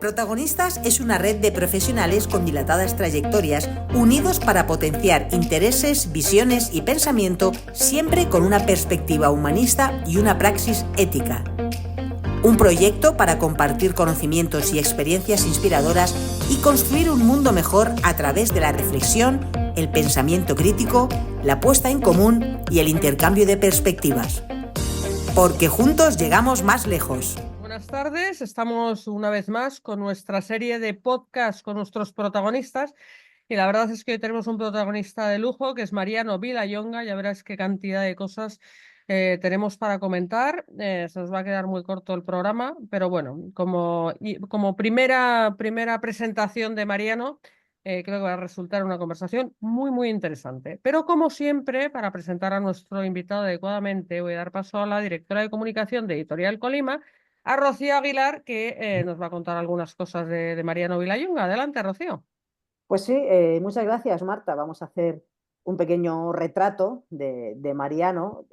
Protagonistas es una red de profesionales con dilatadas trayectorias, unidos para potenciar intereses, visiones y pensamiento, siempre con una perspectiva humanista y una praxis ética. Un proyecto para compartir conocimientos y experiencias inspiradoras y construir un mundo mejor a través de la reflexión, el pensamiento crítico, la puesta en común y el intercambio de perspectivas. Porque juntos llegamos más lejos. Buenas tardes, estamos una vez más con nuestra serie de podcast con nuestros protagonistas y la verdad es que hoy tenemos un protagonista de lujo que es Mariano Vilallonga. Ya verás qué cantidad de cosas tenemos para comentar. Se nos va a quedar muy corto el programa, pero bueno, como primera presentación de Mariano, creo que va a resultar una conversación muy interesante. Pero como siempre, para presentar a nuestro invitado adecuadamente, voy a dar paso a la directora de comunicación de Editorial Colima, a Rocío Aguilar, que nos va a contar algunas cosas de Mariano Vilallonga. Adelante, Rocío. Pues sí, muchas gracias, Marta. Vamos a hacer un pequeño retrato de Mariano.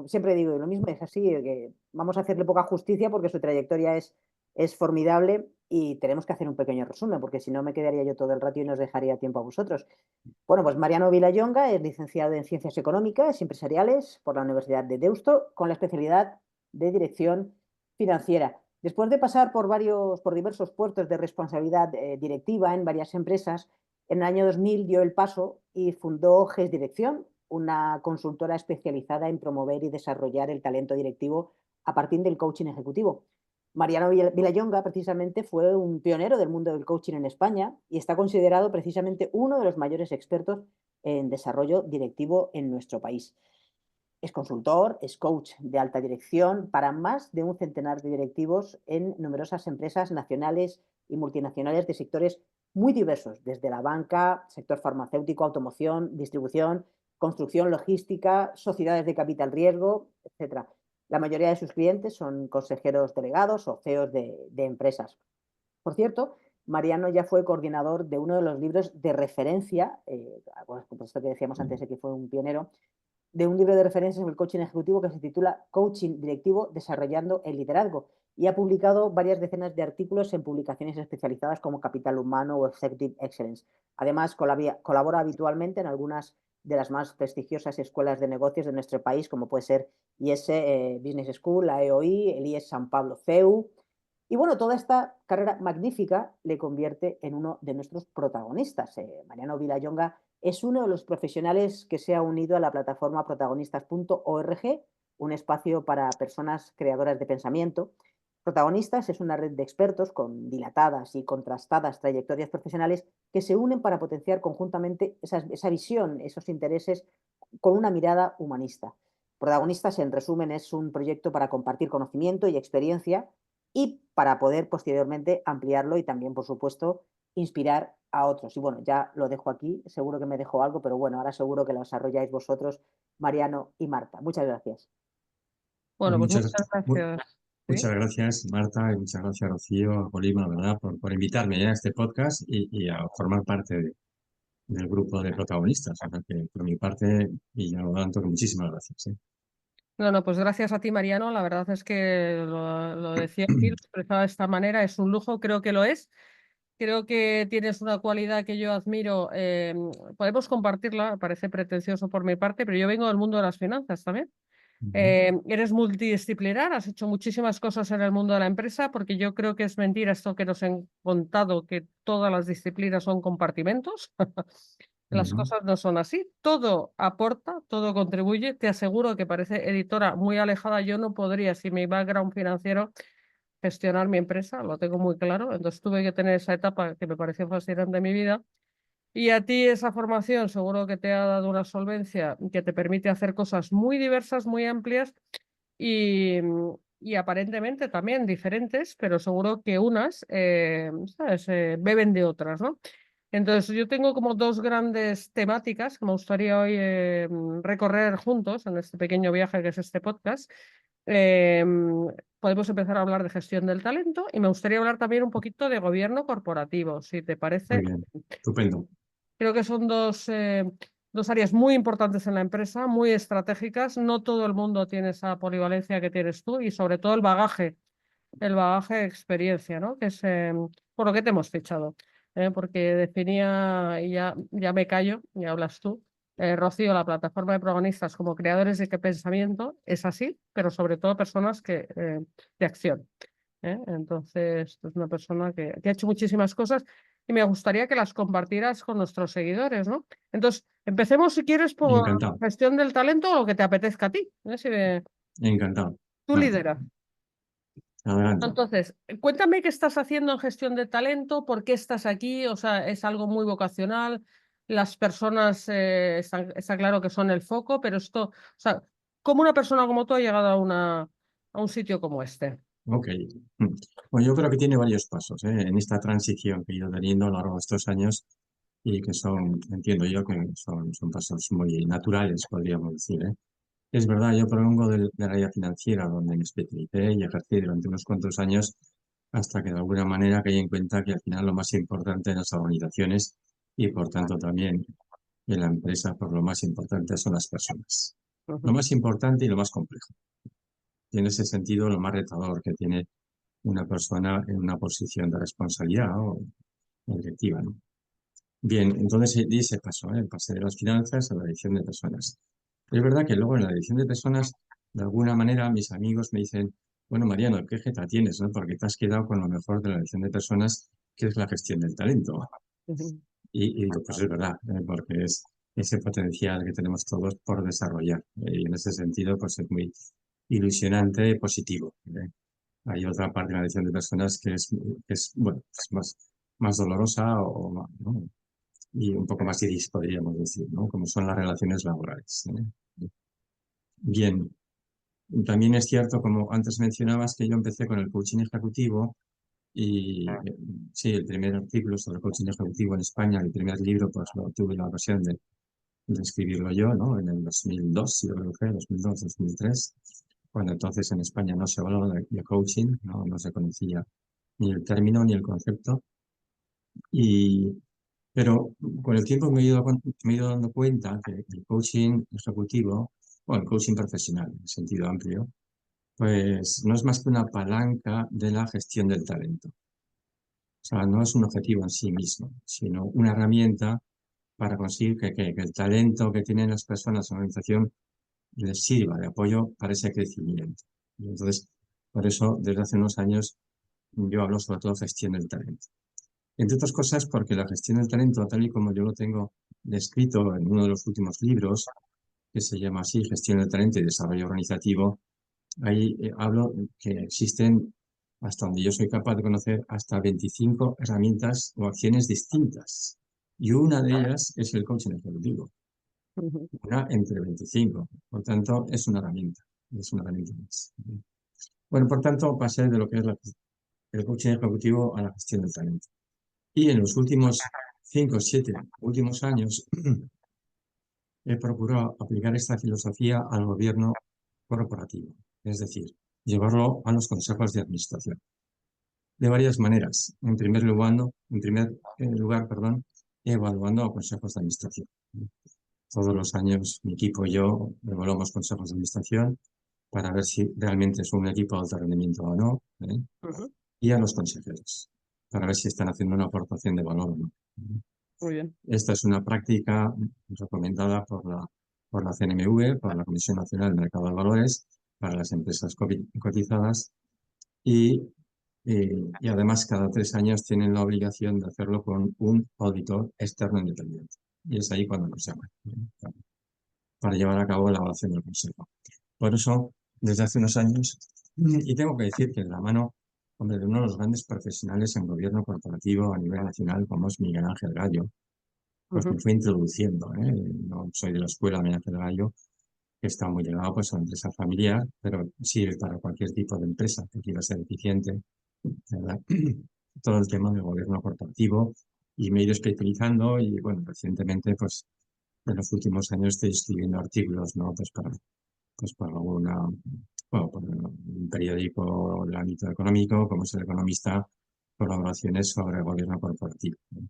Siempre digo lo mismo, es así, que vamos a hacerle poca justicia porque su trayectoria es formidable y tenemos que hacer un pequeño resumen, porque si no me quedaría yo todo el rato y nos dejaría tiempo a vosotros. Bueno, pues Mariano Vilallonga es licenciado en Ciencias Económicas y Empresariales por la Universidad de Deusto, con la especialidad de Dirección Financiera. Después de pasar por diversos puestos de responsabilidad directiva en varias empresas, en el año 2000 dio el paso y fundó GES Dirección, una consultora especializada en promover y desarrollar el talento directivo a partir del coaching ejecutivo. Mariano Vilallonga precisamente fue un pionero del mundo del coaching en España y está considerado precisamente uno de los mayores expertos en desarrollo directivo en nuestro país. Es consultor, es coach de alta dirección para más de un centenar de directivos en numerosas empresas nacionales y multinacionales de sectores muy diversos, desde la banca, sector farmacéutico, automoción, distribución, construcción, logística, sociedades de capital riesgo, etc. La mayoría de sus clientes son consejeros delegados o CEOs de empresas. Por cierto, Mariano ya fue coordinador de uno de los libros de referencia, por esto que decíamos antes de que fue un pionero, de un libro de referencias en el coaching ejecutivo que se titula Coaching Directivo Desarrollando el Liderazgo, y ha publicado varias decenas de artículos en publicaciones especializadas como Capital Humano o Executive Excellence. Además, colabora habitualmente en algunas de las más prestigiosas escuelas de negocios de nuestro país, como puede ser IS Business School, la EOI, el IES San Pablo CEU. Y bueno, toda esta carrera magnífica le convierte en uno de nuestros protagonistas. Mariano Vilallonga es uno de los profesionales que se ha unido a la plataforma protagonistas.org, un espacio para personas creadoras de pensamiento. Protagonistas es una red de expertos con dilatadas y contrastadas trayectorias profesionales que se unen para potenciar conjuntamente esa visión, esos intereses con una mirada humanista. Protagonistas, en resumen, es un proyecto para compartir conocimiento y experiencia y para poder posteriormente ampliarlo y también, por supuesto, inspirar a otros. Y bueno, ya lo dejo aquí, seguro que me dejo algo, pero bueno, ahora seguro que lo desarrolláis vosotros, Mariano y Marta. Muchas gracias. Bueno, pues muchas gracias. Muchas gracias, Marta, y muchas gracias, Rocío, a Colima, ¿verdad?, por invitarme a este podcast y a formar parte del grupo de protagonistas. O sea, que por mi parte, y ya lo tanto, que muchísimas gracias. No, pues gracias a ti, Mariano. La verdad es que lo decía aquí, lo expresaba de esta manera, es un lujo, creo que lo es. Creo que tienes una cualidad que yo admiro. Podemos compartirla, parece pretencioso por mi parte, pero yo vengo del mundo de las finanzas también. Eres multidisciplinar, has hecho muchísimas cosas en el mundo de la empresa, porque yo creo que es mentira esto que nos han contado, que todas las disciplinas son compartimentos. Las cosas no son así, todo aporta, todo contribuye. Te aseguro que parece editora muy alejada, yo no podría, si mi background financiero, gestionar mi empresa, lo tengo muy claro, entonces tuve que tener esa etapa que me pareció fascinante en mi vida. Y a ti esa formación seguro que te ha dado una solvencia que te permite hacer cosas muy diversas, muy amplias y, y aparentemente también diferentes, pero seguro que unas ¿sabes? Beben de otras, ¿no? Entonces yo tengo como dos grandes temáticas que me gustaría hoy recorrer juntos en este pequeño viaje que es este podcast. Podemos empezar a hablar de gestión del talento y me gustaría hablar también un poquito de gobierno corporativo, si te parece. Muy bien, estupendo. Creo que son dos áreas muy importantes en la empresa, muy estratégicas. No todo el mundo tiene esa polivalencia que tienes tú y sobre todo el bagaje el bagaje de experiencia, ¿no? Que es por lo que te hemos fichado. Porque definía, y ya me callo, y hablas tú, Rocío, la plataforma de protagonistas como creadores de qué pensamiento, es así, pero sobre todo personas de acción. Entonces, es una persona que ha hecho muchísimas cosas y me gustaría que las compartieras con nuestros seguidores, ¿no? Entonces, empecemos si quieres por Encantado, gestión del talento o lo que te apetezca a ti. encantado. Tú Marta, lideras. adelante. Entonces, cuéntame qué estás haciendo en gestión de talento, por qué estás aquí, o sea, es algo muy vocacional, las personas, está claro que son el foco, pero esto, o sea, ¿cómo una persona como tú ha llegado a un sitio como este? Ok. Bueno, yo creo que tiene varios pasos, en esta transición que he ido teniendo a lo largo de estos años y que son, entiendo yo, que son pasos muy naturales, podríamos decir, ¿eh? Es verdad, yo provengo del área financiera, donde me especialicé y ejercí durante unos cuantos años, hasta que de alguna manera caí en cuenta que al final lo más importante en las organizaciones y por tanto también en la empresa, pues lo más importante son las personas. Lo Ujú, más importante y lo más complejo. Y en ese sentido, lo más retador que tiene una persona en una posición de responsabilidad o directiva, ¿no? Bien, entonces di ese paso, pasé de las finanzas a la dirección de personas. Es verdad que luego en la dirección de personas, de alguna manera, mis amigos me dicen, bueno, Mariano, ¿qué jeta tienes, no? Porque te has quedado con lo mejor de la dirección de personas, que es la gestión del talento. ujú, Y digo, pues es verdad, porque es ese potencial que tenemos todos por desarrollar. Y en ese sentido, pues es muy ilusionante y positivo. Hay otra parte de la dirección de personas bueno, es más dolorosa ¿no? Y un poco más gris, podríamos decir, ¿no? Como son las relaciones laborales. Bien, también es cierto, como antes mencionabas, que yo empecé con el coaching ejecutivo y sí, el primer artículo sobre coaching ejecutivo en España, el primer libro, pues lo tuve la ocasión de escribirlo yo, ¿no? En el 2002, yo creo que fue, 2002, 2003, cuando entonces en España no se hablaba de coaching, no se conocía ni el término ni el concepto. Y, pero con el tiempo me he ido dando cuenta que el coaching ejecutivo, o el coaching profesional en sentido amplio, pues no es más que una palanca de la gestión del talento. O sea, no es un objetivo en sí mismo, sino una herramienta para conseguir que el talento que tienen las personas en la organización les sirva de apoyo para ese crecimiento. Y entonces, por eso, desde hace unos años, yo hablo sobre todo de gestión del talento. Entre otras cosas, porque la gestión del talento, tal y como yo lo tengo descrito en uno de los últimos libros, que se llama así, Gestión del Talento y Desarrollo Organizativo, ahí hablo que existen, hasta donde yo soy capaz de conocer, hasta 25 herramientas o acciones distintas. Y una de ellas es el coaching ejecutivo, ujú. una entre 25. Por tanto, es una herramienta más. Bueno, por tanto, pasé de lo que es el coaching ejecutivo a la gestión del talento. Y en los últimos 5 o 7 últimos años he procurado aplicar esta filosofía al gobierno corporativo, es decir, llevarlo a los consejos de administración. De varias maneras. En primer lugar, perdón, evaluando a consejos de administración. Todos los años mi equipo y yo evaluamos consejos de administración para ver si realmente es un equipo de alto rendimiento o no, Ujú, y a los consejeros, para ver si están haciendo una aportación de valor o no. muy bien. Esta es una práctica recomendada por la CNMV, por la Comisión Nacional del Mercado de Valores, para las empresas cotizadas y, y además cada 3 años tienen la obligación de hacerlo con un auditor externo independiente. Y es ahí cuando nos llaman, para llevar a cabo la evaluación del consejo. Por eso, desde hace unos años, y tengo que decir que de la mano, hombre, de uno de los grandes profesionales en gobierno corporativo a nivel nacional, como es Miguel Ángel Gallo, pues me Ujú, fue introduciendo, ¿eh? No soy de la escuela Miguel Ángel Gallo, que está muy llegado pues, a la empresa familiar, pero sirve para cualquier tipo de empresa que quiera ser eficiente, ¿verdad? Todo el tema del gobierno corporativo y me he ido especializando y, bueno, recientemente, pues, en los últimos años estoy escribiendo artículos, ¿no? Pues para bueno, para un periódico del ámbito económico, como es El Economista, colaboraciones sobre el gobierno corporativo, ¿no?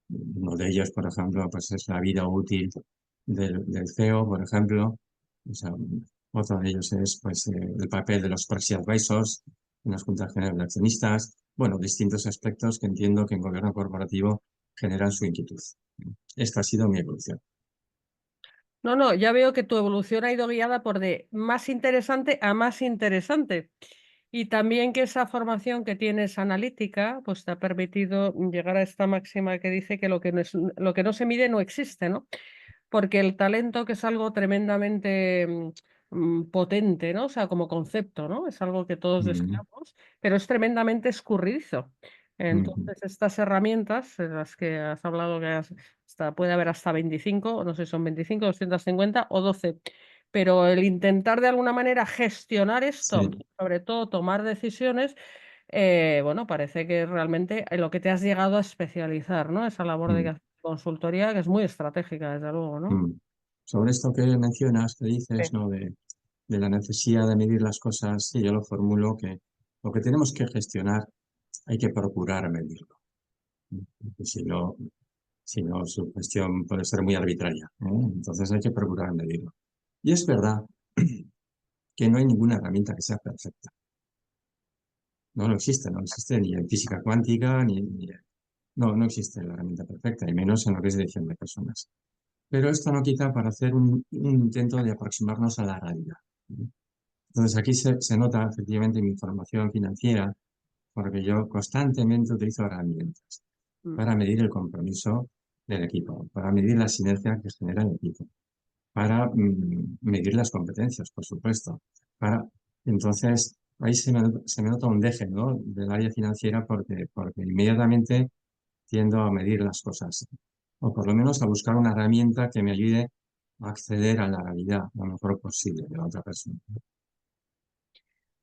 Uno de ellos, por ejemplo, pues es la vida útil del CEO, por ejemplo. O sea, otro de ellos es pues, el papel de los proxy advisors, en las juntas generales de accionistas, bueno, distintos aspectos que entiendo que en gobierno corporativo generan su inquietud. Esta ha sido mi evolución. No, ya veo que tu evolución ha ido guiada por de más interesante a más interesante. Y también que esa formación que tienes analítica, pues te ha permitido llegar a esta máxima que dice que lo que no se mide no existe, ¿no? Porque el talento, que es algo tremendamente potente, ¿no? O sea, como concepto, ¿no? Es algo que todos Mm, deseamos, pero es tremendamente escurridizo. mm, Entonces, estas herramientas, de las que has hablado, puede haber hasta 25, no sé si son 25, 250 o 12, pero el intentar de alguna manera gestionar esto, sí. sobre todo tomar decisiones, bueno, parece que realmente en lo que te has llegado a especializar, ¿no? Esa labor Mm, de consultoría que es muy estratégica, desde luego, ¿no? mm. Sobre esto que mencionas, que Sí. dices, ¿no? De la necesidad de medir las cosas, sí, yo lo formulo que lo que tenemos que gestionar hay que procurar medirlo. Porque si no, su gestión puede ser muy arbitraria, ¿eh? Entonces hay que procurar medirlo. Y es verdad que no hay ninguna herramienta que sea perfecta. No existe ni en física cuántica, no existe la herramienta perfecta, y menos en lo que es dirección de personas. Pero esto no quita para hacer un intento de aproximarnos a la realidad. Entonces aquí se nota efectivamente mi formación financiera, porque yo constantemente utilizo herramientas Mm. para medir el compromiso del equipo, para medir la sinergia que genera el equipo, para medir las competencias, por supuesto. Entonces, ahí se me nota un deje, ¿no? Del área financiera porque inmediatamente tiendo a medir las cosas, o por lo menos a buscar una herramienta que me ayude a acceder a la realidad lo mejor posible de la otra persona.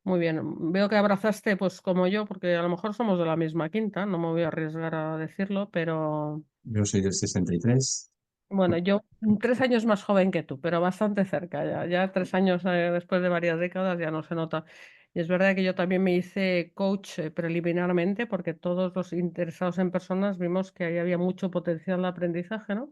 Muy bien. Veo que abrazaste, pues como yo, porque a lo mejor somos de la misma quinta, no me voy a arriesgar a decirlo, pero Yo soy del 63. bueno, yo 3 años más joven que tú, pero bastante cerca ya. Ya 3 años después de varias décadas ya no se nota. Y es verdad que yo también me hice coach preliminarmente porque todos los interesados en personas vimos que ahí había mucho potencial de aprendizaje, ¿no?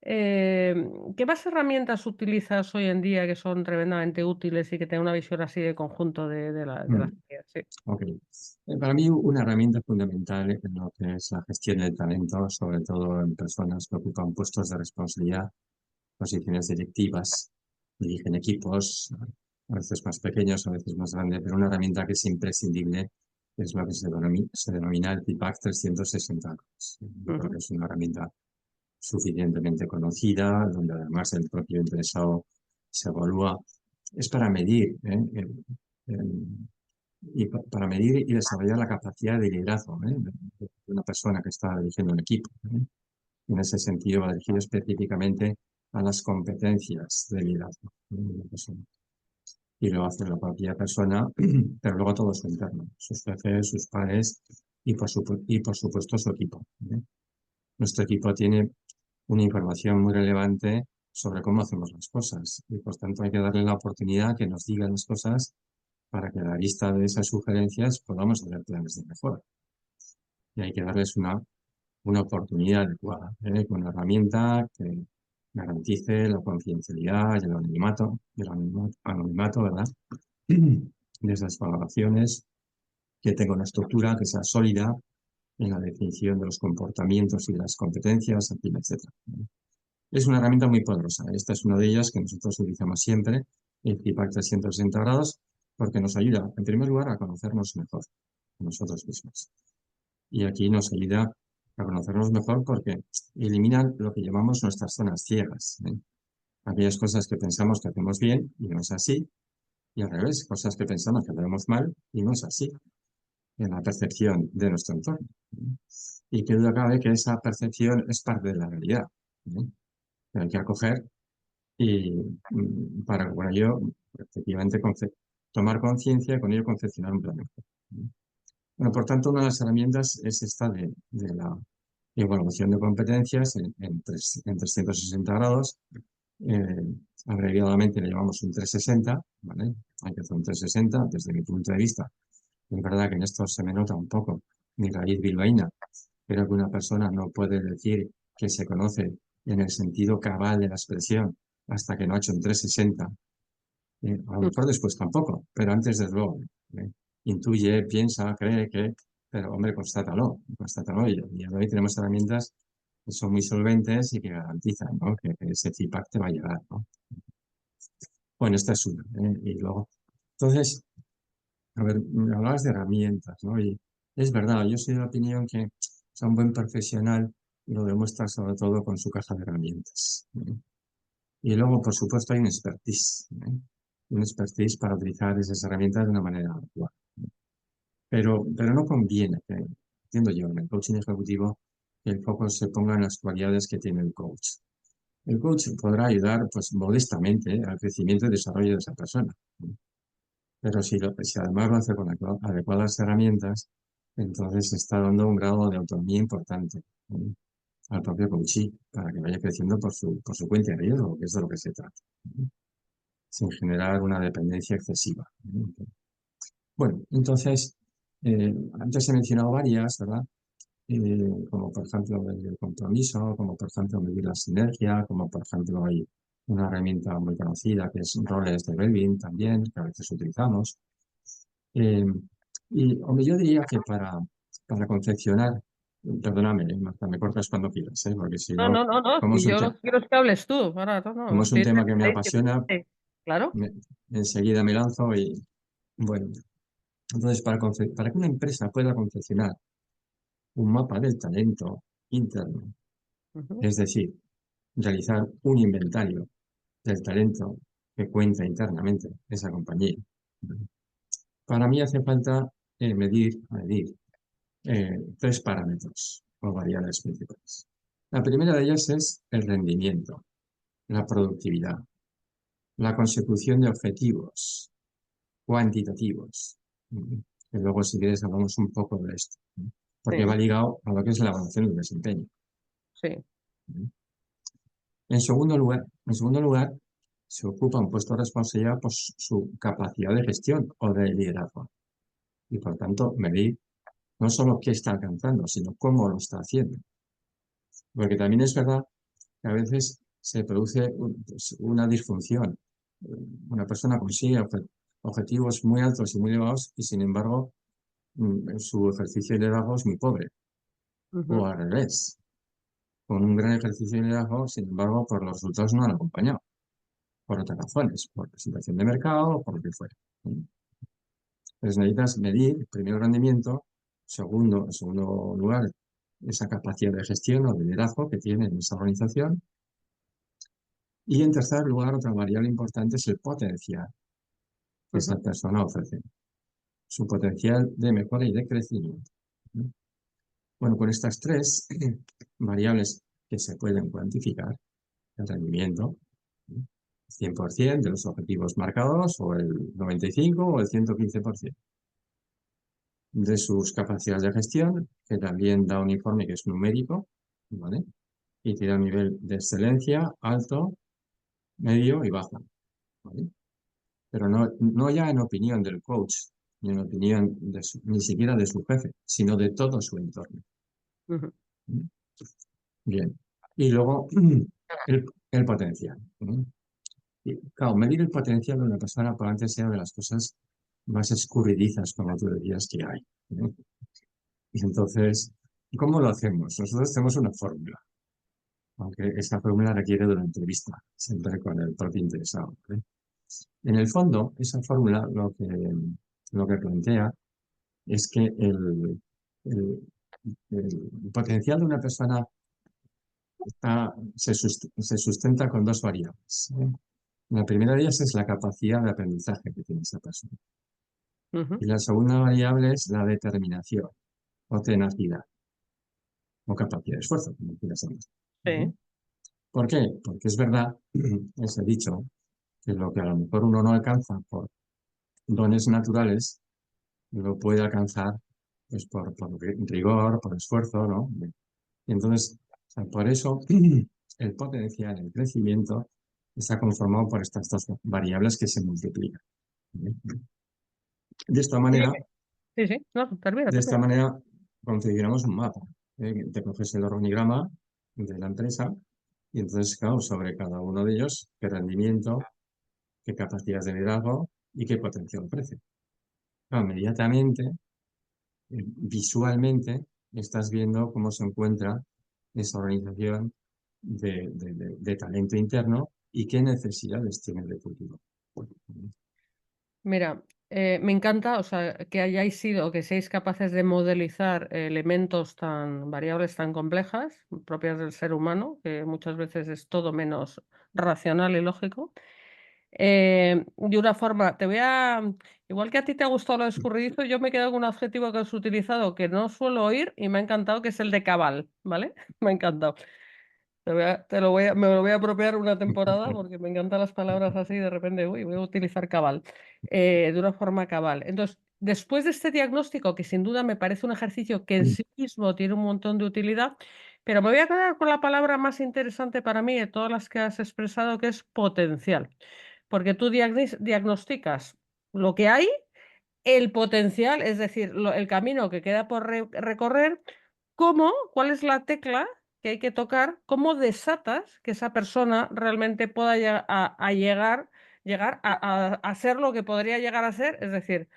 Eh, ¿Qué más herramientas utilizas hoy en día que son tremendamente útiles y que tengan una visión así de conjunto de las Mm, ideas? Sí. ok. Para mí una herramienta fundamental en lo que es la gestión del talento, sobre todo en personas que ocupan puestos de responsabilidad, posiciones directivas, dirigen equipos, a veces más pequeños, a veces más grandes, pero una herramienta que es imprescindible es lo que se denomina el feedback 360 grados. Yo creo Ujú. que es una herramienta suficientemente conocida, donde además el propio interesado se evalúa. Es para medir, para medir y desarrollar la capacidad de liderazgo, de una persona que está dirigiendo un equipo. En ese sentido, va dirigido específicamente a las competencias de liderazgo de la persona. Y lo hace la propia persona, pero luego todo su entorno, sus jefes, sus pares y por supuesto su equipo. Nuestro equipo tiene una información muy relevante sobre cómo hacemos las cosas y por tanto hay que darle la oportunidad que nos digan las cosas para que a la vista de esas sugerencias podamos hacer planes de mejora. Y hay que darles una oportunidad adecuada, con una herramienta que garantice la confidencialidad y el anonimato, ¿verdad? De esas valoraciones, que tenga una estructura que sea sólida en la definición de los comportamientos y de las competencias, en fin, etcétera. Es una herramienta muy poderosa. Esta es una de ellas que nosotros utilizamos siempre, el feedback 360 grados, porque nos ayuda, en primer lugar, a conocernos mejor a nosotros mismos. Y aquí nos ayuda a conocernos mejor porque elimina lo que llamamos nuestras zonas ciegas, ¿eh? Aquellas cosas que pensamos que hacemos bien y no es así, y al revés, cosas que pensamos que hacemos mal y no es así, en la percepción de nuestro entorno, ¿eh? Y que duda cabe que esa percepción es parte de la realidad, ¿eh? Que hay que acoger y para con ello, efectivamente, tomar conciencia y con ello confeccionar un plan mejor, ¿eh? Bueno, por tanto, una de las herramientas es esta de la evaluación de competencias en 360 grados. Eh, Abreviadamente le llamamos un 360, ¿vale? Hay que hacer un 360 desde mi punto de vista. Es verdad que en esto se me nota un poco mi raíz bilbaína, pero que una persona no puede decir que se conoce en el sentido cabal de la expresión hasta que no ha hecho un 360. A lo mejor después tampoco, pero antes desde luego, ¿eh? intuye, piensa, cree que, pero hombre, constátalo. Y hoy tenemos herramientas que son muy solventes y que garantizan, ¿no?, que ese feedback te va a llegar, ¿no? Bueno, esta es una, ¿eh? Y luego, entonces, a ver, me hablabas de herramientas, ¿no? Y es verdad, yo soy de la opinión que, o sea, un buen profesional lo demuestra sobre todo con su caja de herramientas, ¿eh? Y luego, por supuesto, hay un expertise, ¿eh? Un expertise para utilizar esas herramientas de una manera adecuada. Pero no conviene, entiendo yo, en el coaching ejecutivo, que el foco se ponga en las cualidades que tiene el coach. El coach podrá ayudar, pues, modestamente, al crecimiento y desarrollo de esa persona. Pero si además lo hace con adecuadas herramientas, entonces se está dando un grado de autonomía importante, ¿eh?, al propio coachee para que vaya creciendo por su cuenta y riesgo, que es de lo que se trata, ¿eh?, sin generar una dependencia excesiva, ¿eh? Bueno, entonces, antes he mencionado varias, ¿verdad? Como por ejemplo el compromiso, como por ejemplo medir la sinergia, como por ejemplo hay una herramienta muy conocida que es roles de Belvin también, que a veces utilizamos. Eh, y hombre, yo diría que para confeccionar, perdóname, Marta, me cortas cuando quieras, ¿eh? Porque si No, no, no, no, no, como si es un, yo lo que quiero es que hables tú. Ahora, no, como no, es un tema que me sí, apasiona, sí, claro. enseguida me lanzo y bueno, entonces para que una empresa pueda confeccionar un mapa del talento interno, Ujú, es decir, realizar un inventario del talento que cuenta internamente esa compañía. Para mí hace falta medir tres parámetros o variables principales. La primera de ellas es el rendimiento, la productividad, la consecución de objetivos cuantitativos. Que luego, si quieres, hablamos un poco de esto, ¿no?, porque sí, va ligado a lo que es la evaluación del desempeño. sí. En segundo lugar, se ocupa un puesto de responsabilidad por su capacidad de gestión o de liderazgo. Y por tanto, medir no solo qué está alcanzando, sino cómo lo está haciendo. Porque también es verdad que a veces se produce pues, una disfunción. Una persona consigue objetivos muy altos y muy elevados y, sin embargo, su ejercicio de liderazgo es muy pobre. O Ujú, al revés, con un gran ejercicio de liderazgo, sin embargo, por los resultados no han acompañado, por otras razones, por la situación de mercado o por lo que fuera. Entonces necesitas medir, primero, el rendimiento, en segundo lugar, esa capacidad de gestión o de liderazgo que tiene en esa organización, y en tercer lugar, otra variable importante es el potencial que esa ujú, persona ofrece, su potencial de mejora y de crecimiento. Bueno, con estas tres variables que se pueden cuantificar, el rendimiento, 100% de los objetivos marcados, o el 95% o el 115% de sus capacidades de gestión, que también da un informe que es numérico, ¿vale? Y tiene un nivel de excelencia alto, medio y bajo, ¿vale? Pero no ya en opinión del coach, ni en opinión ni siquiera de su jefe, sino de todo su entorno. ujú. Bien. Y luego el potencial, ¿no? Y, claro, medir el potencial de una persona probablemente sea de las cosas más escurridizas, como tú decías, que hay, ¿no? Y entonces, ¿cómo lo hacemos? Nosotros tenemos una fórmula, aunque esta fórmula requiere de una entrevista, siempre con el propio interesado, ¿vale? En el fondo, esa fórmula lo que plantea es que el- el potencial de una persona se sustenta con dos variables, ¿eh? La primera de ellas es la capacidad de aprendizaje que tiene esa persona. Ujú, Y la segunda variable es la determinación o tenacidad o capacidad de esfuerzo, como quieras llamar. sí, ¿Por qué? Porque es verdad, ese dicho, que lo que a lo mejor uno no alcanza por dones naturales, lo puede alcanzar pues, por rigor, por esfuerzo, ¿no? Y entonces, o sea, por eso el potencial, el crecimiento, está conformado por estas dos variables que se multiplican, ¿eh? De esta sí, manera, sí, sí. No, termina, de esta termina. manera configuramos un mapa, ¿eh? Te coges el organigrama de la empresa y entonces, claro, sobre cada uno de ellos, qué rendimiento, qué capacidades de liderazgo y qué potencial ofrece. claro, inmediatamente, visualmente, estás viendo cómo se encuentra esa organización de talento interno y qué necesidades tiene de futuro. Mira, me encanta, o sea, que hayáis sido, que seáis capaces de modelizar elementos tan variables, tan complejas, propias del ser humano, que muchas veces es todo menos racional y lógico. De una forma, igual que a ti te ha gustado lo escurridizo, yo me he quedado con un adjetivo que has utilizado que no suelo oír y me ha encantado, que es el de cabal, ¿vale? Me ha encantado. Me lo voy a apropiar una temporada porque me encantan las palabras así, de repente, uy, voy a utilizar cabal, de una forma cabal. Entonces, después de este diagnóstico, que sin duda me parece un ejercicio que en sí mismo tiene un montón de utilidad, pero me voy a quedar con la palabra más interesante para mí de todas las que has expresado, que es potencial. Porque tú diagnosticas lo que hay, el potencial, es decir, el camino que queda por recorrer. ¿Cuál es la tecla que hay que tocar? ¿Cómo desatas que esa persona realmente pueda llegar a ser lo que podría llegar a ser? Es decir,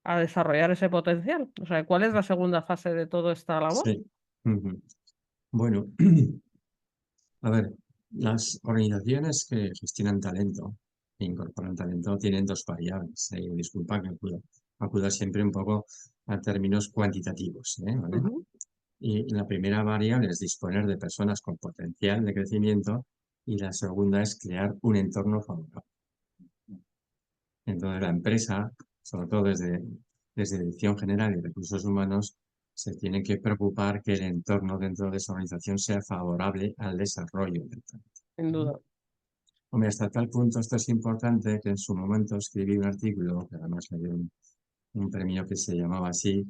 a desarrollar ese potencial. O sea, ¿cuál es la segunda fase de toda esta labor? Sí. Bueno, a ver, las organizaciones que gestionan talento, que incorporan talento, tienen dos variables. Disculpa que acuda siempre un poco a términos cuantitativos, ¿vale? Ujú. Y la primera variable es disponer de personas con potencial de crecimiento y la segunda es crear un entorno favorable. Entonces, la empresa, sobre todo desde Dirección General y Recursos Humanos, se tiene que preocupar que el entorno dentro de esa organización sea favorable al desarrollo del talento. Sin duda. Hombre, hasta tal punto esto es importante que en su momento escribí un artículo, que además me dio un premio que se llamaba así,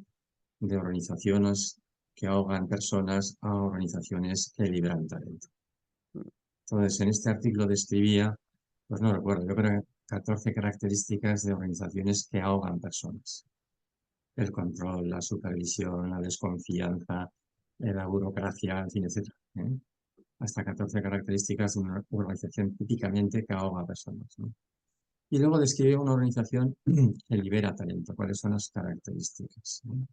de organizaciones que ahogan personas a organizaciones que liberan talento. Entonces, en este artículo describía, pues no recuerdo, yo creo que 14 características de organizaciones que ahogan personas. El control, la supervisión, la desconfianza, la burocracia, en fin, etc. Hasta 14 características de una organización típicamente que ahoga a personas, ¿no? Y luego describe una organización que libera talento, cuáles son las características, ¿no?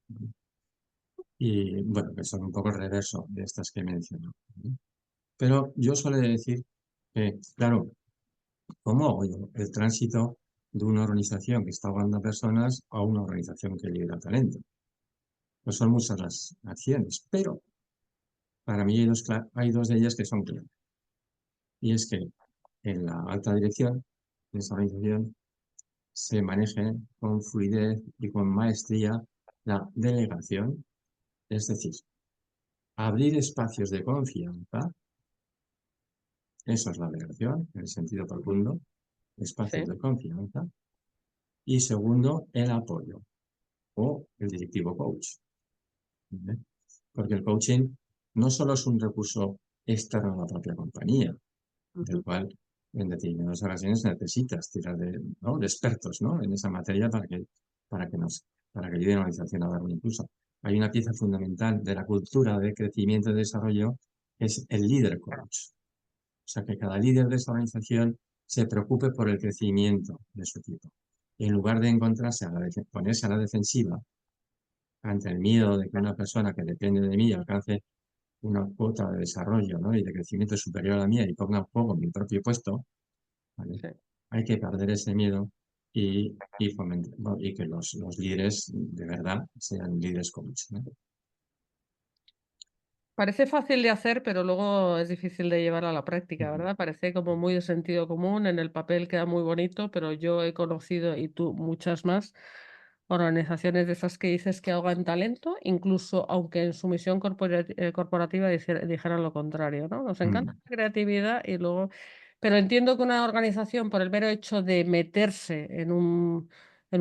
Y bueno, que son un poco el reverso de estas que he mencionado, ¿no? Pero yo suelo decir que, claro, ¿cómo hago yo el tránsito de una organización que está ahogando a personas a una organización que libera talento? Pues son muchas las acciones, pero para mí hay dos de ellas que son claras. Y es que en la alta dirección de esa organización se maneje con fluidez y con maestría la delegación, es decir, abrir espacios de confianza, eso es la delegación, en el sentido profundo, espacios Sí. de confianza, y segundo, el apoyo o el directivo coach. ¿Vale? Porque el coaching no solo es un recurso externo a la propia compañía, del cual en determinadas ocasiones necesitas tirar ¿no? de expertos, ¿no? en esa materia para que ayude a la organización a dar un impulso. Hay una pieza fundamental de la cultura de crecimiento y desarrollo, que es el líder coach. O sea, que cada líder de esa organización se preocupe por el crecimiento de su equipo. Y en lugar de ponerse a la defensiva ante el miedo de que una persona que depende de mí alcance una cuota de desarrollo, ¿no? y de crecimiento superior a la mía y ponga en juego mi propio puesto, ¿vale? Sí. Hay que perder ese miedo y que los líderes de verdad sean líderes coach, ¿no? Parece fácil de hacer, pero luego es difícil de llevar a la práctica, Ujú. ¿verdad? Parece como muy de sentido común, en el papel queda muy bonito, pero yo he conocido, y tú muchas más, organizaciones de esas que dices que ahogan talento, incluso aunque en su misión corporativa dijeran lo contrario, ¿no? Nos encanta Mm. la creatividad y luego... Pero entiendo que una organización, por el mero hecho de meterse en un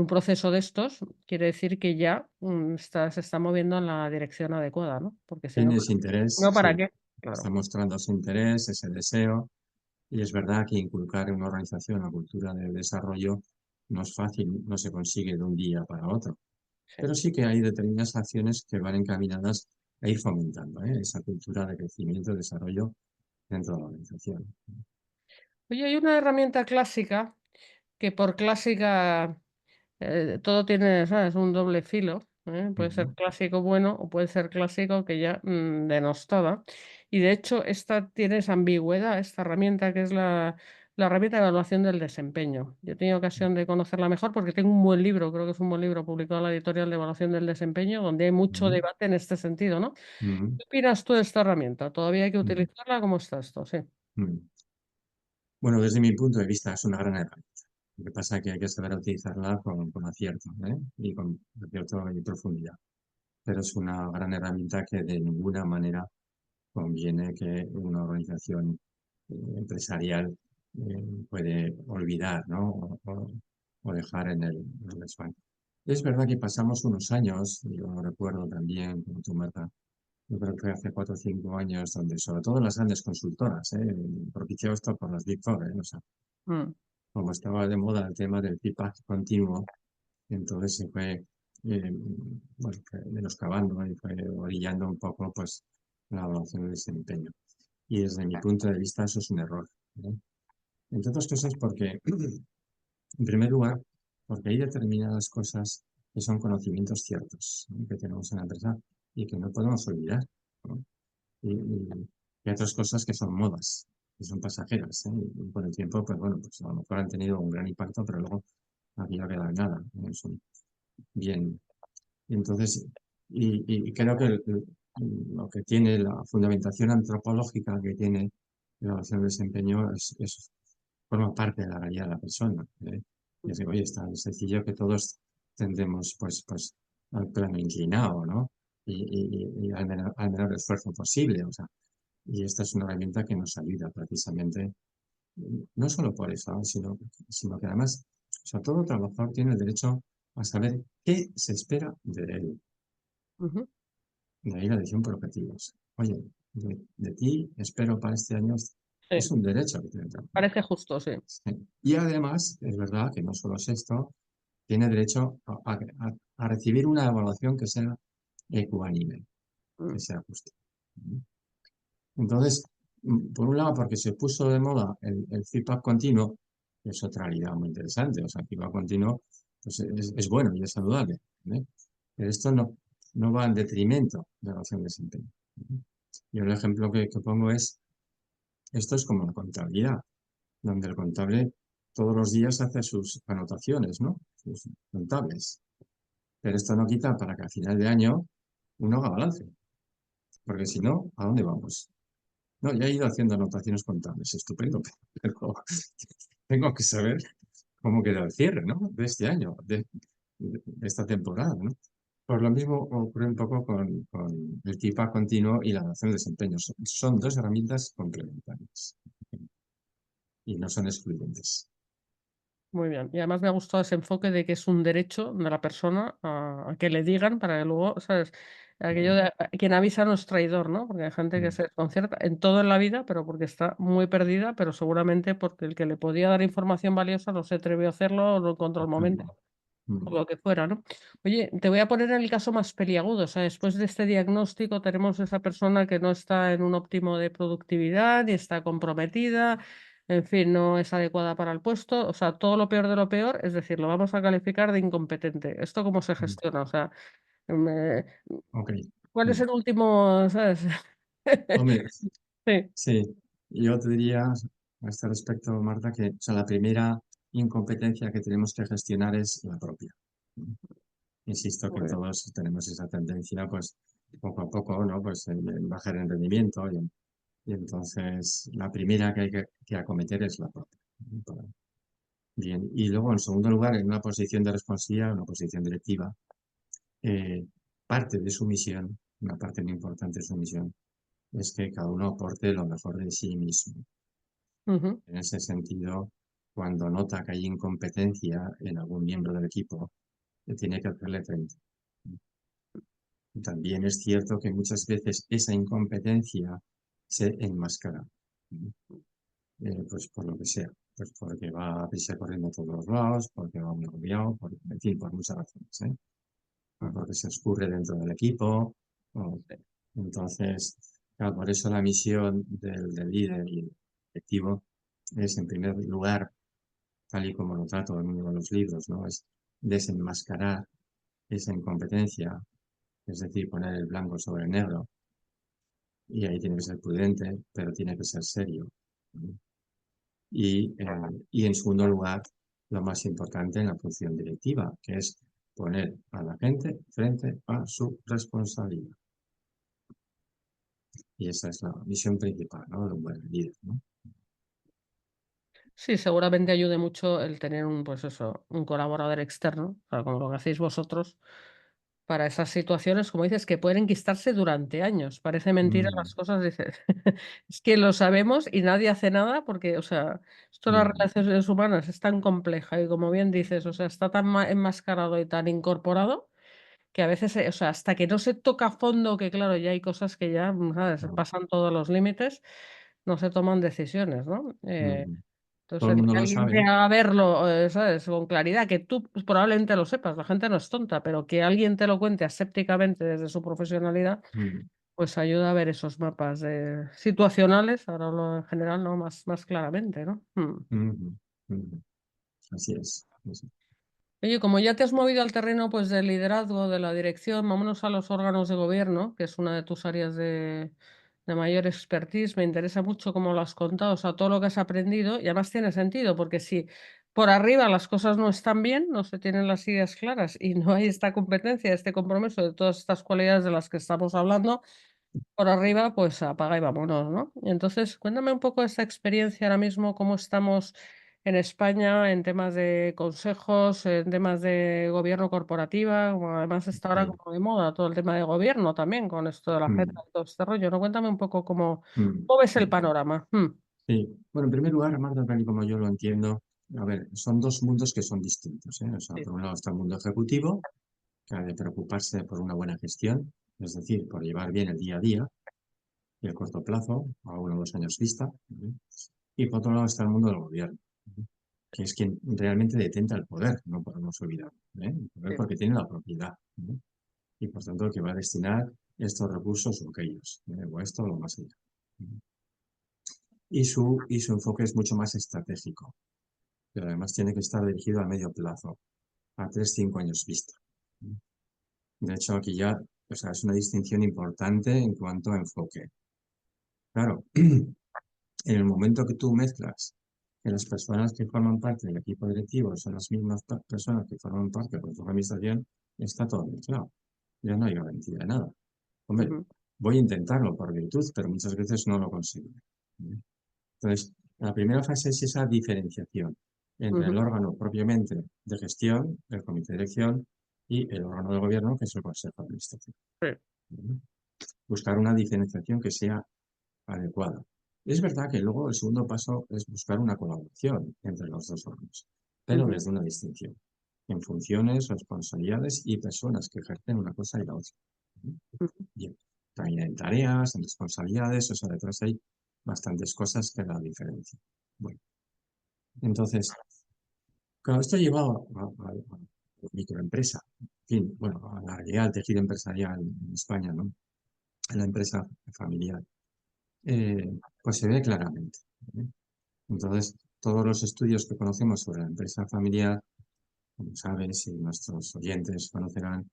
proceso de estos, quiere decir que ya se está moviendo en la dirección adecuada, ¿no? Porque si no, Tiene ese interés, no, ¿para sí, qué? está Claro, mostrando ese interés, ese deseo, y es verdad que inculcar en una organización la cultura del desarrollo no es fácil, no se consigue de un día para otro, sí. pero sí que hay determinadas acciones que van encaminadas a ir fomentando, esa cultura de crecimiento y desarrollo dentro de la organización. Oye, hay una herramienta clásica que por clásica todo tiene, ¿sabes?, un doble filo. Puede ser Ujú, clásico bueno o puede ser clásico que ya denostada. Y de hecho, esta tiene esa ambigüedad, esta herramienta que es la herramienta de evaluación del desempeño. Yo he tenido ocasión de conocerla mejor porque tengo un buen libro, creo que es un buen libro publicado en la editorial de evaluación del desempeño, donde hay mucho ujú, debate en este sentido, ¿no? ujú, ¿Qué opinas tú de esta herramienta? ¿Todavía hay que ujú, utilizarla? ¿Cómo está esto? Sí. ujú. Bueno, desde mi punto de vista es una gran herramienta. Lo que pasa es que hay que saber utilizarla con acierto, ¿eh? Y con acierto y profundidad. Pero es una gran herramienta que de ninguna manera conviene que una organización empresarial puede olvidar, ¿no? O dejar en el desván. Es verdad que pasamos unos años, yo lo recuerdo también, como tú, Marta, yo creo que fue hace 4 o 5 años, donde sobre todo las grandes consultoras, propiciado esto por las Big Four, o sea, Mm, como estaba de moda el tema del feedback continuo, entonces se fue eh, bueno, menoscabando y fue orillando un poco pues, la evaluación de desempeño. Y desde mi punto de vista eso es un error, ¿no? Entre otras cosas porque, en primer lugar, porque hay determinadas cosas que son conocimientos ciertos, ¿no?, que tenemos en la empresa y que no podemos olvidar, ¿no? Y hay otras cosas que son modas, que son pasajeras, ¿eh? Y con el tiempo, pues bueno, pues a lo mejor han tenido un gran impacto, pero luego aquí no queda nada, ¿no? Son bien. Y entonces, y creo que lo que tiene la fundamentación antropológica que tiene la evaluación de desempeño forma parte de la realidad de la persona, ¿eh? Y es que, oye, es tan sencillo que todos tendemos pues al plano inclinado, ¿no? Y al menor esfuerzo posible, o sea, y esta es una herramienta que nos ayuda precisamente, no solo por eso, ¿no?, sino que además, o sea, todo trabajador tiene el derecho a saber qué se espera de él. ujú. De ahí la edición por objetivos. Oye, de ti espero para este año, es Sí, un derecho que tiene el trabajador. parece justo, sí. Sí. Y además, es verdad que no solo es esto, tiene derecho a recibir una evaluación que sea ecuánime, que Mm, sea justa. Entonces, por un lado, porque se puso de moda el feedback continuo, que es otra realidad muy interesante. O sea, el feedback continuo pues es bueno y es saludable, ¿eh? Pero esto no va en detrimento de la evaluación de desempeño. Y el ejemplo que pongo es, esto es como la contabilidad, donde el contable todos los días hace sus anotaciones, ¿no? Sus contables. Pero esto no quita para que a final de año uno haga balance, porque si no, ¿a dónde vamos? No, ya he ido haciendo anotaciones contables, estupendo, pero tengo que saber cómo queda el cierre, ¿no?, de este año, de esta temporada, ¿no? Por lo mismo ocurre un poco con el feedback continuo y la evaluación de desempeño. Son dos herramientas complementarias y no son excluyentes. muy bien. Y además me ha gustado ese enfoque de que es un derecho de la persona a que le digan para que luego, ¿sabes? Aquello Mm, de quien avisa no es traidor, ¿no? Porque hay gente que mm, se desconcierta en todo en la vida, pero porque está muy perdida, pero seguramente porque el que le podía dar información valiosa no se atrevió a hacerlo o no encontró el momento. mm, O mm, lo que fuera, ¿no? Oye, te voy a poner en el caso más peliagudo. O sea, después de este diagnóstico tenemos esa persona que no está en un óptimo de productividad y está comprometida, en fin, no es adecuada para el puesto. O sea, todo lo peor de lo peor, es decir, lo vamos a calificar de incompetente. ¿Esto cómo se mm. gestiona? O sea, me- Ok. ¿cuál es Mm. el último, sabes? Hombre, Sí. sí, yo te diría a este respecto, Marta, que o sea, la primera incompetencia que tenemos que gestionar es la propia. Insisto que Muy bien. todos tenemos esa tendencia, pues poco a poco, ¿no? Pues en bajar en rendimiento y entonces la primera que hay que acometer es la propia. Bien, y luego en segundo lugar, en una posición de responsabilidad, una posición directiva, eh, parte de su misión, una parte muy importante de su misión, es que cada uno aporte lo mejor de sí mismo. Ujú, En ese sentido, cuando nota que hay incompetencia en algún miembro del equipo, tiene que hacerle frente. También es cierto que muchas veces esa incompetencia se enmascara, pues por lo que sea, pues porque va a prisa corriendo a todos los lados, porque va muy agobiado, en fin, por muchas razones, ¿eh? O ujú. porque se escurre dentro del equipo. Entonces, claro, por eso la misión del líder y el directivo es, en primer lugar, tal y como lo trato en uno de los libros, ¿no? Es desenmascarar esa incompetencia, es decir, poner el blanco sobre el negro, y ahí tiene que ser prudente, pero tiene que ser serio. Y en segundo lugar, lo más importante en la función directiva, que es poner a la gente frente a su responsabilidad. Y esa es la misión principal, ¿no?, de un buen líder, ¿no? Sí, seguramente ayude mucho el tener pues eso, un colaborador externo, o sea, como lo que hacéis vosotros, para esas situaciones, como dices, que pueden enquistarse durante años. Parece mentira Mm, las cosas, dices, es que lo sabemos y nadie hace nada porque, o sea, esto de las mm, relaciones humanas es tan compleja y como bien dices, o sea, está tan enmascarado y tan incorporado que a veces, o sea, hasta que no se toca a fondo, que claro, ya hay cosas que ya, ¿sabes?, claro. pasan todos los límites, no se toman decisiones, ¿no? Todo Entonces, el el mundo que lo alguien te sabe. haga verlo, ¿sabes?, con claridad, que tú pues, probablemente lo sepas, la gente no es tonta, pero que alguien te lo cuente asépticamente desde su profesionalidad, Mm, pues ayuda a ver esos mapas situacionales, ahora hablo en general, ¿no?, más claramente, ¿no? mm, mm. Así es. Así. Oye, como ya te has movido al terreno pues del liderazgo, de la dirección, vámonos a los órganos de gobierno, que es una de tus áreas de mayor expertise. Me interesa mucho cómo lo has contado, o sea, todo lo que has aprendido, y además tiene sentido, porque si por arriba las cosas no están bien, no se tienen las ideas claras y no hay esta competencia, este compromiso de todas estas cualidades de las que estamos hablando, por arriba, pues apaga y vámonos, ¿no? Y entonces, cuéntame un poco esta experiencia ahora mismo, cómo estamos en España en temas de consejos, en temas de gobierno corporativa, como además está ahora Sí. como de moda todo el tema de gobierno también, con esto de la Mm, agenda y todo este rollo, ¿no? Cuéntame un poco mm, cómo ves el mm. panorama. Sí. Bueno, en primer lugar, Marta, tal y como yo lo entiendo, a ver, son dos mundos que son distintos, ¿eh? O sea, Sí. por un lado está el mundo ejecutivo, que ha de preocuparse por una buena gestión, es decir, por llevar bien el día a día y el corto plazo, a 1 o 2 años vista. ¿Vale? Y por otro lado está el mundo del gobierno, ¿vale?, que es quien realmente detenta el poder, no podemos olvidar, ¿eh? El poder Sí. porque tiene la propiedad, ¿no? Y por tanto que va a destinar estos recursos o aquellos, o esto o lo más allá. Y su enfoque es mucho más estratégico, pero además tiene que estar dirigido a medio plazo, a 3, 5 años vista. De hecho, aquí ya, o sea, es una distinción importante en cuanto a enfoque. Claro, en el momento que tú mezclas que las personas que forman parte del equipo directivo son las mismas personas que forman parte de la administración, está todo mezclado. Ya no hay garantía de nada. Hombre, Ujú, voy a intentarlo por virtud, pero muchas veces no lo consigo. Entonces, la primera fase es esa diferenciación entre ujú, el órgano propiamente de gestión, el comité de dirección, y el órgano de gobierno, que es el consejo administrativo. sí, Buscar una diferenciación que sea adecuada. Es verdad que luego el segundo paso es buscar una colaboración entre los dos órganos, pero ujú, desde una distinción en funciones, responsabilidades y personas que ejercen una cosa y la otra. ujú, Bien, también en tareas, en responsabilidades, o sea, detrás hay bastantes cosas que la diferencian. Bueno, entonces, claro, esto lleva a la microempresa, en fin, bueno, a la realidad del tejido empresarial en España, ¿no? En la empresa familiar, pues se ve claramente, ¿eh? Entonces, todos los estudios que conocemos sobre la empresa familiar, como sabes, y nuestros oyentes conocerán,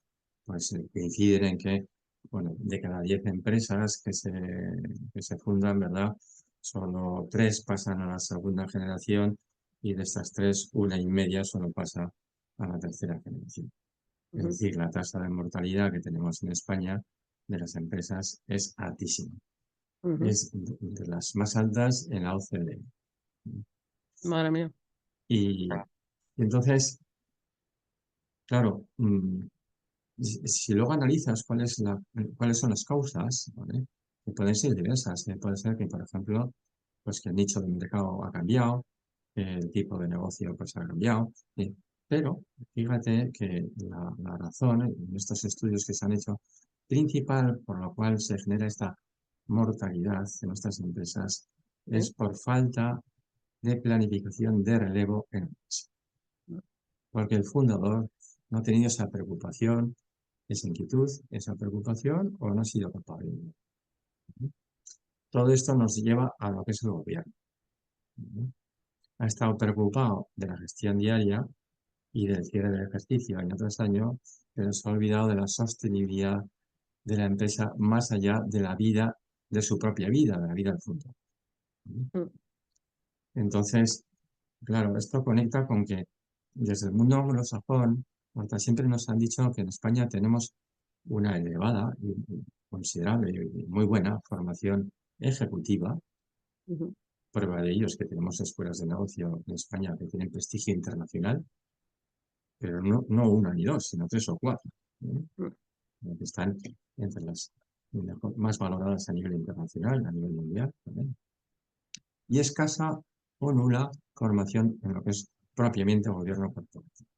pues coinciden en que, bueno, de cada 10 empresas que se fundan, ¿verdad?, solo 3 pasan a la segunda generación y de estas 3, 1,5 solo pasa a la tercera generación. Es ujú, decir, la tasa de mortalidad que tenemos en España de las empresas es altísima. ujú. Es de las más altas en la OCDE. Madre mía. Y, y entonces, claro, si luego analizas cuáles son las causas, ¿vale?, que pueden ser diversas. Puede ser que, por ejemplo, pues que el nicho de mercado ha cambiado, que el tipo de negocio pues ha cambiado, pero fíjate que la razón en estos estudios que se han hecho principal por la cual se genera esta mortalidad en nuestras empresas Sí. es por falta de planificación de relevo en la empresa, porque el fundador no ha tenido esa preocupación, esa inquietud, esa preocupación o no ha sido capaz de ello. Todo esto nos lleva a lo que es el gobierno. Ha estado preocupado de la gestión diaria, y del cierre del ejercicio año tras año, pero se ha olvidado de la sostenibilidad de la empresa más allá de la vida, de su propia vida, de la vida del fundador. Mm. Entonces, claro, esto conecta con que desde el mundo anglosajón, Marta, siempre nos han dicho que en España tenemos una elevada y considerable y muy buena formación ejecutiva. Ujú. Prueba de ello es que tenemos escuelas de negocio en España que tienen prestigio internacional, pero no una ni dos, sino tres o cuatro, Mm. que están entre las más valoradas a nivel internacional, a nivel mundial también. Y escasa o nula formación en lo que es propiamente gobierno corporativo.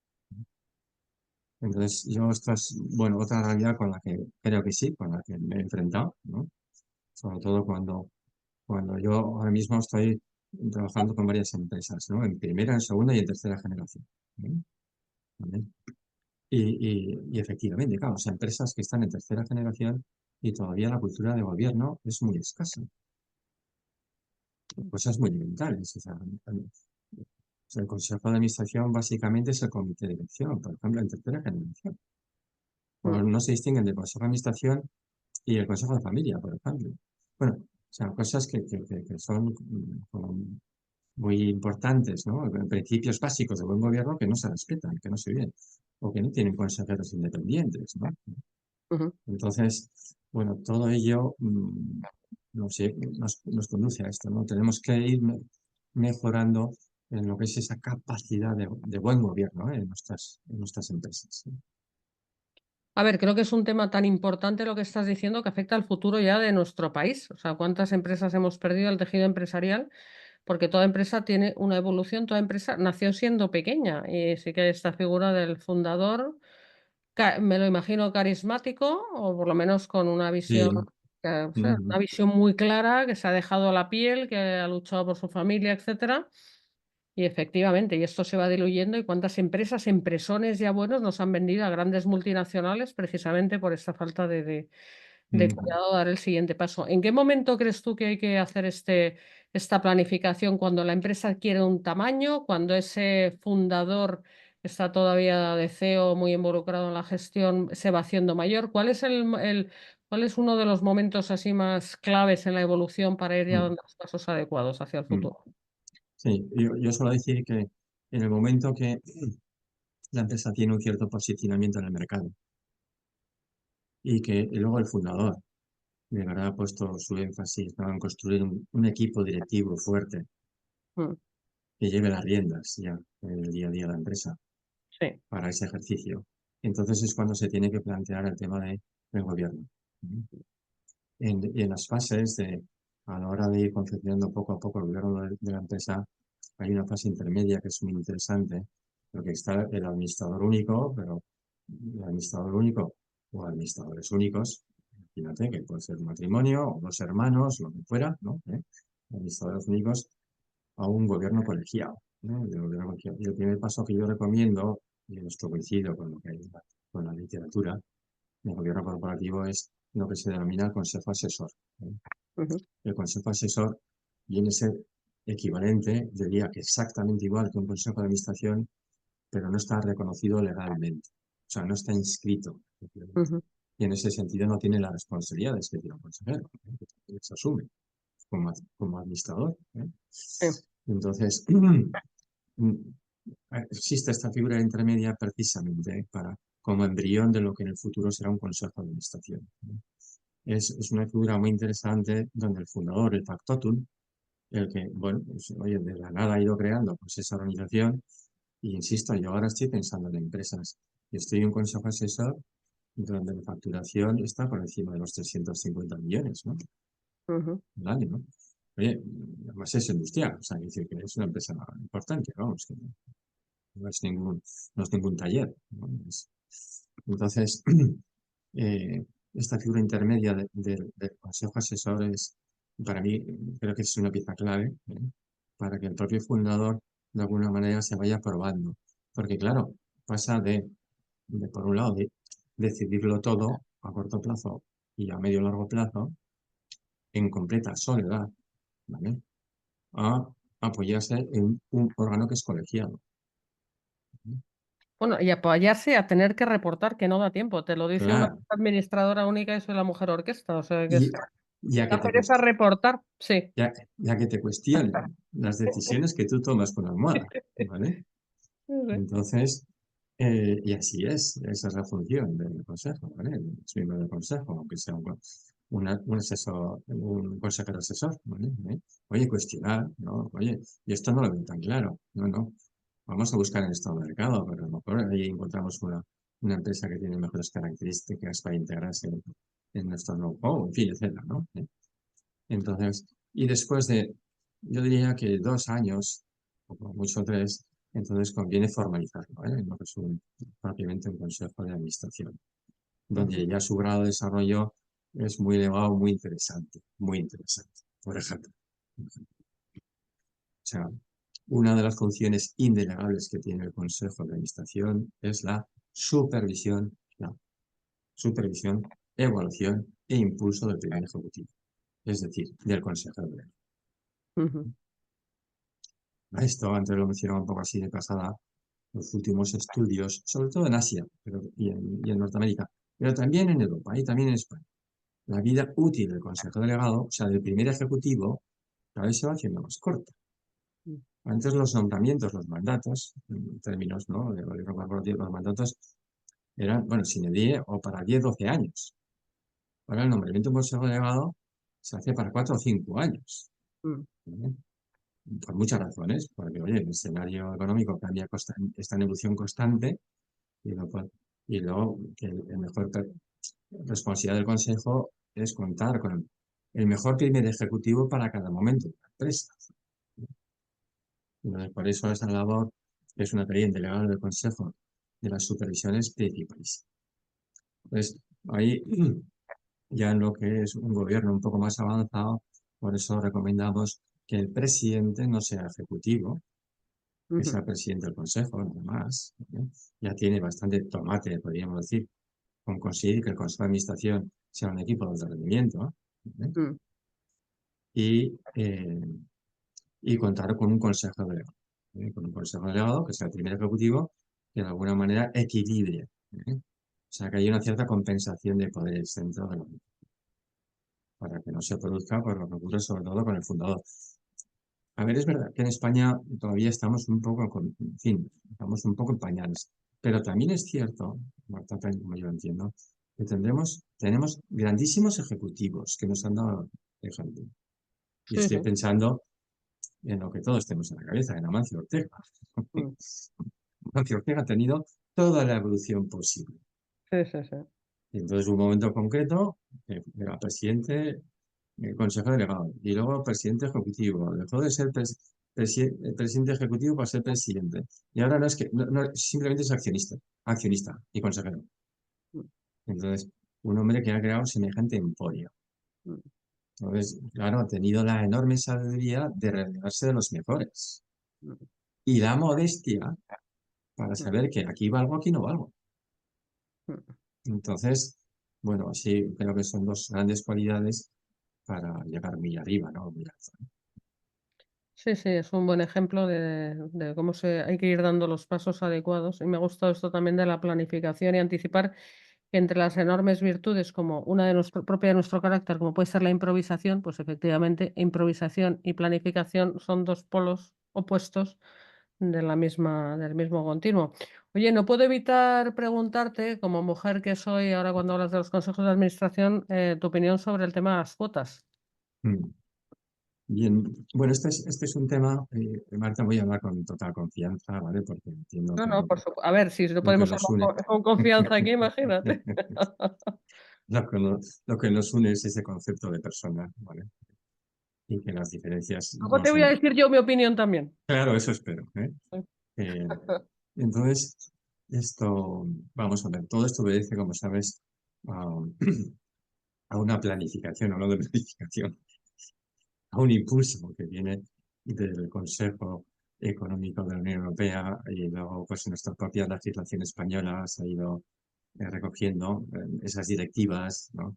Entonces, esto es, bueno, otra realidad con la que creo que sí, con la que me he enfrentado, ¿no? Sobre todo cuando yo ahora mismo estoy trabajando con varias empresas, ¿no? En primera, en segunda y en tercera generación, ¿no? ¿Vale? Y efectivamente, claro, o sea, empresas que están en tercera generación y todavía la cultura de gobierno es muy escasa. Cosas muy elementales. O sea, el consejo de administración básicamente es el comité de dirección, por ejemplo, en tercera generación. No se distinguen del consejo de administración y el consejo de familia, por ejemplo. Bueno, o sea, cosas que son como muy importantes, ¿no? Principios básicos de buen gobierno que no se respetan, que no se viven, o que no tienen consejeros independientes, ¿no? Ujú. Entonces, bueno, todo ello, no sé, nos conduce a esto, ¿no? Tenemos que ir mejorando en lo que es esa capacidad de buen gobierno, ¿eh? en nuestras empresas, ¿sí? A ver, creo que es un tema tan importante lo que estás diciendo que afecta al futuro ya de nuestro país. O sea, ¿cuántas empresas hemos perdido el tejido empresarial? Porque toda empresa tiene una evolución, toda empresa nació siendo pequeña y sí que esta figura del fundador, me lo imagino carismático o por lo menos con una visión, Sí. o sea, una visión muy clara, que se ha dejado la piel, que ha luchado por su familia, etcétera. Y efectivamente, y esto se va diluyendo y cuántas empresas, empresones ya buenos nos han vendido a grandes multinacionales precisamente por esta falta de cuidado, dar el siguiente paso. ¿En qué momento crees tú que hay que hacer esta planificación? ¿Cuando la empresa adquiere un tamaño? ¿Cuando ese fundador está todavía de CEO muy involucrado en la gestión, se va haciendo mayor? ¿Cuál es uno de los momentos así más claves en la evolución para ir ya dando los pasos adecuados hacia el futuro? Sí, yo suelo decir que en el momento que la empresa tiene un cierto posicionamiento en el mercado y luego el fundador de verdad ha puesto su énfasis, ¿no? En construir un equipo directivo fuerte Mm, que lleve las riendas ya en el día a día de la empresa sí. para ese ejercicio. Entonces es cuando se tiene que plantear el tema del gobierno. Y en las fases a la hora de ir confeccionando poco a poco el gobierno de la empresa, hay una fase intermedia que es muy interesante, porque está el administrador único, pero el administrador único o administradores únicos, imagínate que puede ser un matrimonio o dos hermanos, lo que fuera, ¿no? Administradores únicos a un gobierno colegiado, ¿no? Y el primer paso que yo recomiendo, y esto coincido con lo que hay con la literatura, el gobierno corporativo es lo que se denomina el consejo asesor, ¿eh? Ujú, El consejo asesor viene a ser equivalente, diría que exactamente igual que un consejo de administración, pero no está reconocido legalmente. O sea, no está inscrito. ujú. Y en ese sentido no tiene las responsabilidades que tiene un consejero, que las asume como administrador, ¿eh? Sí. Entonces, existe esta figura intermedia precisamente como embrión de lo que en el futuro será un consejo de administración, ¿no? Es una figura muy interesante donde el fundador, el factotum, el que, bueno, pues, oye, de la nada ha ido creando pues, esa organización, y insisto, yo ahora estoy pensando en empresas. Yo estoy en un consejo asesor donde la facturación está por encima de los 350 millones, ¿no? Ujú. Al año, ¿no? Oye, además es industrial, o sea, decir que es una empresa importante, vamos, que no es ningún taller, ¿no? Entonces, esta figura intermedia del consejo asesor es, para mí, creo que es una pieza clave, ¿eh? Para que el propio fundador, de alguna manera, se vaya probando. Porque, claro, pasa por un lado, de decidirlo todo a corto plazo y a medio largo plazo, en completa soledad, ¿vale? A apoyarse en un órgano que es colegiado, ¿eh? Bueno, y apoyarse a tener que reportar que no da tiempo. Te lo dice una Claro, administradora única y soy la mujer orquesta. O sea, que y es ya que da te, pereza reportar. Sí. ya que te cuestionen las decisiones que tú tomas con la almohada, ¿vale? Sí, sí. Entonces, y así es, esa es la función del consejo, ¿vale? Es miembro del consejo, aunque sea un asesor, un consejero asesor, ¿vale? Oye, cuestionar, ¿no? Oye, y esto no lo veo tan claro, no. Vamos a buscar en el estado de mercado, pero a lo mejor ahí encontramos una empresa que tiene mejores características para integrarse en nuestro know-how, en fin, etcétera, ¿no? Entonces, y después de, yo diría que 2 años, o como mucho 3, entonces conviene formalizarlo, ¿eh? En lo que es propiamente un consejo de administración, donde ya su grado de desarrollo es muy elevado, muy interesante, por ejemplo. O sea, una de las funciones indelegables que tiene el consejo de administración es la supervisión, evaluación e impulso del primer ejecutivo, es decir, del consejero de Ujú. esto. Antes lo mencionaba un poco así de pasada, los últimos estudios, sobre todo en Asia y en Norteamérica, pero también en Europa y también en España. La vida útil del consejo delegado, o sea, del primer ejecutivo, cada vez se va haciendo más corta. Antes los nombramientos, los mandatos, en términos, ¿no?, de gobierno corporativo, los mandatos eran, bueno, sine die o para 10, 12 años. Ahora el nombramiento de un consejo delegado se hace para 4 o 5 años. Mm. ¿Vale? Por muchas razones, porque, oye, el escenario económico cambia, está en evolución constante, y luego que el mejor responsabilidad del consejo es contar con el mejor primer ejecutivo para cada momento de la empresa. Entonces, por eso esa labor, que es una tarea indelegable del consejo de las supervisiones principales. Entonces, ahí ya en lo que es un gobierno un poco más avanzado, por eso recomendamos que el presidente no sea ejecutivo, que sea presidente del consejo, además, ¿eh? Ya tiene bastante tomate, podríamos decir, con conseguir que el consejo de administración sea un equipo de alto rendimiento, ¿eh? Mm. Y contar con un consejo delegado, con un consejo delegado que sea el primer ejecutivo, que de alguna manera equilibre, ¿eh? O sea, que haya una cierta compensación de poderes dentro de la para que no se produzca por lo que ocurre sobre todo con el fundador. A ver, es verdad que en España todavía estamos un poco, en fin, estamos un poco en pañales, pero también es cierto, Marta, como yo lo entiendo, que tenemos grandísimos ejecutivos que nos han dado ejemplo. Y Sí, estoy sí. pensando en lo que todos tenemos en la cabeza, en Amancio Ortega. Mm. Amancio Ortega ha tenido toda la evolución posible. Sí, sí, sí. Y entonces, un momento concreto, era presidente, consejero delegado, y luego presidente ejecutivo. Dejó de ser presidente ejecutivo para ser presidente. Y ahora no es que, simplemente es accionista y consejero. Mm. Entonces, un hombre que ha creado semejante emporio. Mm. Entonces, claro, ha tenido la enorme sabiduría de rodearse de los mejores. Mm. Y la modestia para Mm. saber que aquí valgo, aquí no valgo. Mm. Entonces, bueno, sí, creo que son dos grandes cualidades para llegar muy arriba, ¿no? Muy alto. Sí, sí, es un buen ejemplo de cómo hay que ir dando los pasos adecuados. Y me ha gustado esto también de la planificación y anticipar que entre las enormes virtudes, como una de propia de nuestro carácter, como puede ser la improvisación, pues efectivamente improvisación y planificación son dos polos opuestos del mismo continuo. Oye, no puedo evitar preguntarte, como mujer que soy, ahora cuando hablas de los consejos de administración, tu opinión sobre el tema de las cuotas. Mm. Bien, bueno, este es un tema, Marta, voy a hablar con total confianza, ¿vale? Porque entiendo No, que no, por supuesto. A ver, si no lo que podemos nos hablar une, con confianza aquí, imagínate. lo que nos une es ese concepto de persona, ¿vale? Y que las diferencias Luego no te voy a son. decir yo mi opinión también. Claro, eso espero, ¿eh? Eh, entonces, vamos a ver, todo esto obedece, como sabes, a, a una planificación, hablando de planificación, a un impulso que viene del Consejo Económico de la Unión Europea, y luego pues nuestra propia legislación española se ha ido recogiendo esas directivas, ¿no?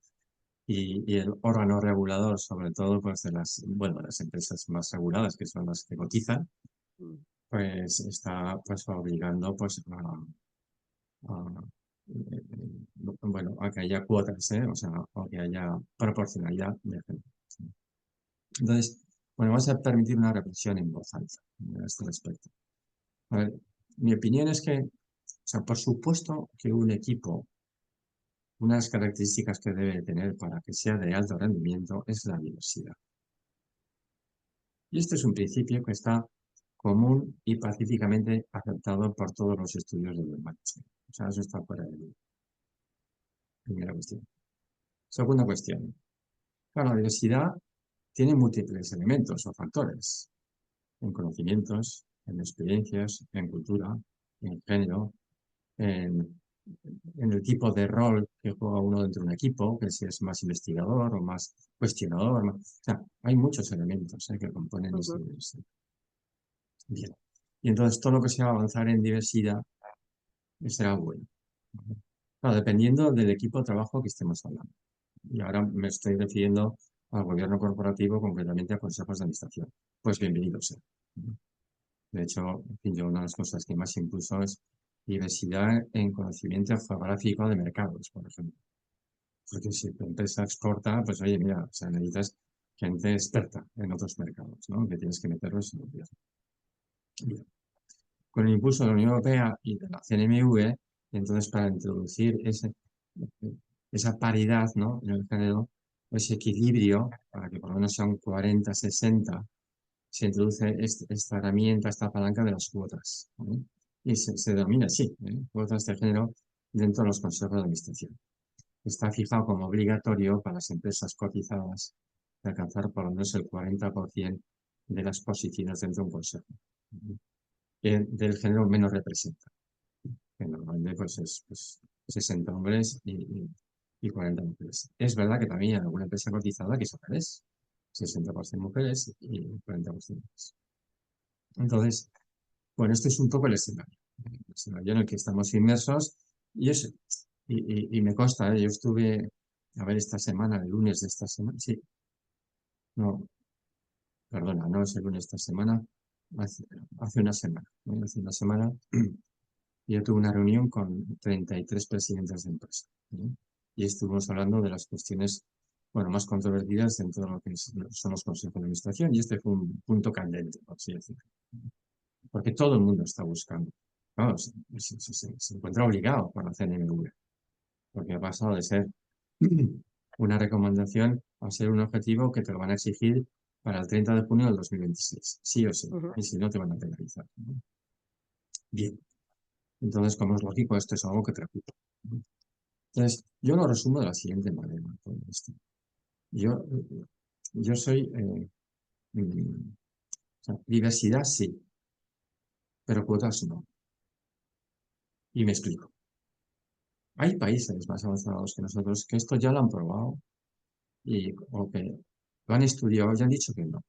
Y el órgano regulador, sobre todo pues las empresas más reguladas, que son las que cotizan, pues está pues obligando pues bueno, a que haya cuotas, o sea, a que haya proporcionalidad de género. Entonces, bueno, vamos a permitir una reflexión en voz alta a este respecto. A ver, mi opinión es que, o sea, por supuesto que un equipo, una de las características que debe tener para que sea de alto rendimiento es la diversidad. Y este es un principio que está común y pacíficamente aceptado por todos los estudios de management. O sea, eso está fuera de duda. Primera cuestión. Segunda cuestión. Claro, la diversidad tiene múltiples elementos o factores en conocimientos, en experiencias, en cultura, en género, en el tipo de rol que juega uno dentro de un equipo, que si es más investigador o más cuestionador. O sea, hay muchos elementos que componen esa diversidad. Bien. Y entonces todo lo que sea avanzar en diversidad será bueno. Claro, dependiendo del equipo de trabajo que estemos hablando. Y ahora me estoy refiriendo al gobierno corporativo, concretamente a consejos de administración. Pues bienvenido sea. De hecho, en fin, yo una de las cosas que más impulso es diversidad en conocimiento geográfico de mercados, por ejemplo. Porque si tu empresa exporta, pues oye, mira, o sea, necesitas gente experta en otros mercados, ¿no? Que tienes que meterlos en el Bien. Con el impulso de la Unión Europea y de la CNMV, entonces para introducir esa paridad, ¿no?, en el género, ese equilibrio, para que por lo menos sea un 40-60, se introduce esta herramienta, esta palanca de las cuotas, ¿no? Y se denomina así, cuotas de género dentro de los consejos de administración. Está fijado como obligatorio para las empresas cotizadas de alcanzar por lo menos el 40% de las posiciones dentro de un consejo, del género menos representado, que normalmente pues es 60 hombres y 40 mujeres. Es verdad que también hay alguna empresa cotizada que es al revés, 60% mujeres y 40% hombres. Entonces, bueno, este es un poco el escenario en el que estamos inmersos y me consta, yo estuve, a ver, esta semana, el lunes de esta semana, sí, no, perdona, no es el lunes de esta semana, hace una semana, ¿no? Hace una semana yo tuve una reunión con 33 presidentes de empresa, ¿no? Y estuvimos hablando de las cuestiones, bueno, más controvertidas dentro de lo que son los consejos de administración, y este fue un punto candente, por así decirlo, porque todo el mundo está buscando. Claro, se encuentra obligado por la CNMV, porque ha pasado de ser una recomendación a ser un objetivo que te lo van a exigir para el 30 de junio del 2026, sí o sí, y si no te van a penalizar, ¿no? Bien, entonces, como es lógico, esto es algo que preocupa, ¿no? Entonces, yo lo resumo de la siguiente manera, todo esto. Yo soy, o sea, diversidad sí, pero cuotas no. Y me explico. Hay países más avanzados que nosotros que esto ya lo han probado o que lo han estudiado y han dicho que no.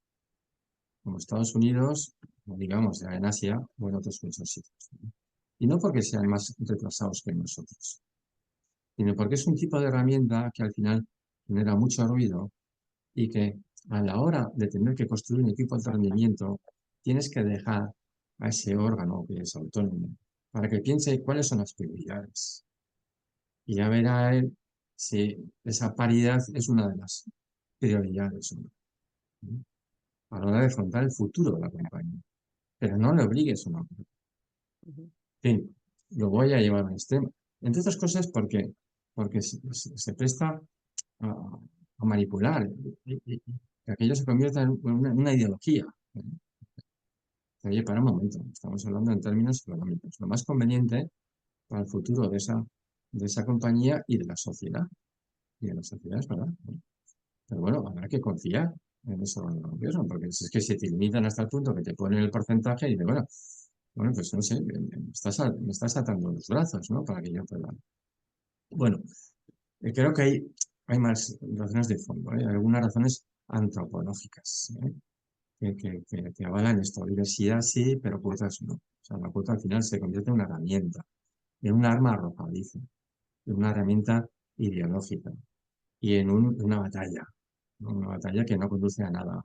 Como Estados Unidos, o digamos, ya en Asia o en otros muchos sitios, ¿no? Y no porque sean más retrasados que nosotros, sino porque es un tipo de herramienta que al final genera mucho ruido y que a la hora de tener que construir un equipo de rendimiento, tienes que dejar a ese órgano que es autónomo para que piense cuáles son las prioridades. Y ya verá él si esa paridad es una de las prioridades o no, ¿no?, a la hora de afrontar el futuro de la compañía. Pero no le obligues a una cosa. En fin, lo voy a llevar a un extremo. Entre otras cosas porque se presta a manipular y que aquello se convierta en una ideología, ¿no? Oye, para un momento, estamos hablando en términos económicos. Lo más conveniente para el futuro de esa compañía y de la sociedad. Y de la sociedad, es verdad. Pero bueno, habrá que confiar en eso del gobierno, porque es que si te limitan hasta el punto que te ponen el porcentaje y dices, bueno, pues no sé, me estás atando los brazos, ¿no?, para que yo pueda. Bueno, creo que hay más razones de fondo, ¿eh? Algunas razones antropológicas, ¿eh?, que avalan esto. Diversidad sí, pero cuotas no. O sea, la cuota al final se convierte en una herramienta, en un arma arrojadiza, en una herramienta ideológica y en una batalla, ¿no? Una batalla que no conduce a nada.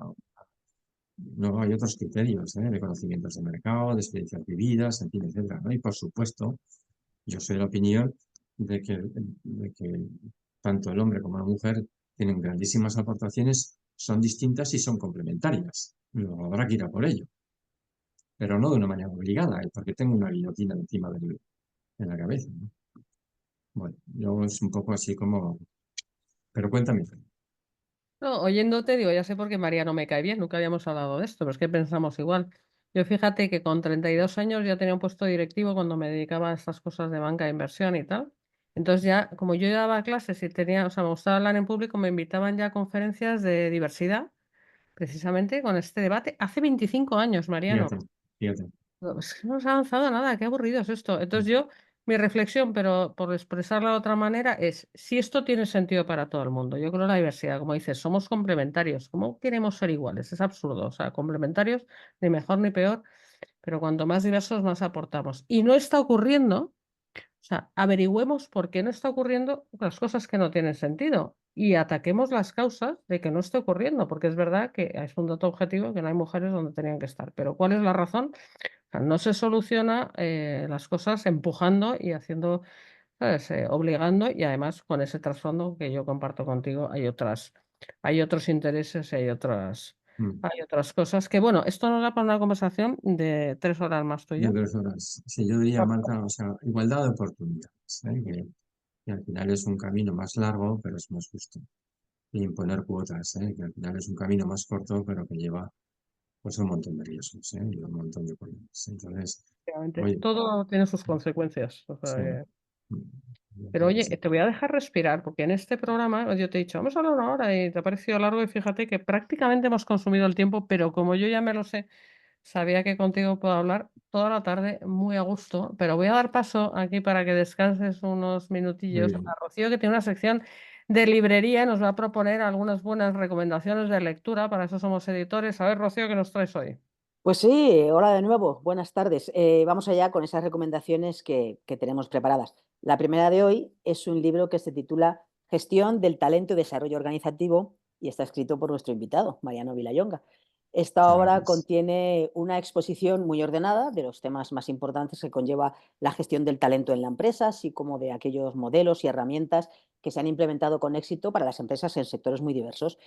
No hay otros criterios, de conocimientos de mercado, de experiencias vividas, en fin, etcétera, ¿no? Y por supuesto, Yo soy de la opinión de que tanto el hombre como la mujer tienen grandísimas aportaciones, son distintas y son complementarias. Luego habrá que ir a por ello, pero no de una manera obligada, porque tengo una guillotina encima de la cabeza, ¿no? Bueno, yo es un poco así como... Pero cuéntame. No, oyéndote, digo, ya sé por qué María no me cae bien, nunca habíamos hablado de esto, pero es que pensamos igual. Yo fíjate que con 32 años ya tenía un puesto directivo cuando me dedicaba a estas cosas de banca de inversión y tal. Entonces ya, como yo daba clases y tenía, o sea, me gustaba hablar en público, me invitaban ya a conferencias de diversidad, precisamente con este debate, hace 25 años, Mariano. Fíjate, fíjate. Es que no se ha avanzado nada, qué aburrido es esto. Entonces yo, mi reflexión, pero por expresarla de otra manera, es si esto tiene sentido para todo el mundo. Yo creo que la diversidad, como dices, somos complementarios. ¿Cómo queremos ser iguales? Es absurdo. O sea, complementarios, ni mejor ni peor, pero cuanto más diversos, más aportamos. Y no está ocurriendo. O sea, averigüemos por qué no está ocurriendo las cosas que no tienen sentido y ataquemos las causas de que no esté ocurriendo, porque es verdad que es un dato objetivo que no hay mujeres donde tenían que estar. Pero ¿cuál es la razón? O sea, no se soluciona las cosas empujando y haciendo, ¿sabes? Obligando y además con ese trasfondo que yo comparto contigo, hay otros intereses y Mm. hay otras cosas que, bueno, esto nos da para una conversación de 3 horas más tú y De yo. 3 horas. Sí, yo diría, Marta, o sea, igualdad de oportunidades, ¿eh? Que al final es un camino más largo, pero es más justo. Y imponer cuotas, ¿eh? Que al final es un camino más corto, pero que lleva pues un montón de riesgos, ¿eh? Y un montón de problemas. Entonces, Efectivamente. oye, Todo tiene sus consecuencias. O sea, sí. Yo pero creo que oye, sí. te voy a dejar respirar porque en este programa yo te he dicho, vamos a hablar 1 hora y te ha parecido largo y fíjate que prácticamente hemos consumido el tiempo, pero como yo ya me lo sé, sabía que contigo puedo hablar toda la tarde muy a gusto, pero voy a dar paso aquí para que descanses unos Muy minutillos bien. a Rocío, que tiene una sección de librería y nos va a proponer algunas buenas recomendaciones de lectura, para eso somos editores. A ver, Rocío, ¿qué nos traes hoy? Pues sí, hola de nuevo, buenas tardes. Vamos allá con esas recomendaciones que tenemos preparadas. La primera de hoy es un libro que se titula Gestión del talento y desarrollo organizativo y está escrito por nuestro invitado, Mariano Villayonga. Esta Muchas obra gracias. contiene una exposición muy ordenada de los temas más importantes que conlleva la gestión del talento en la empresa, así como de aquellos modelos y herramientas que se han implementado con éxito para las empresas en sectores muy diversos.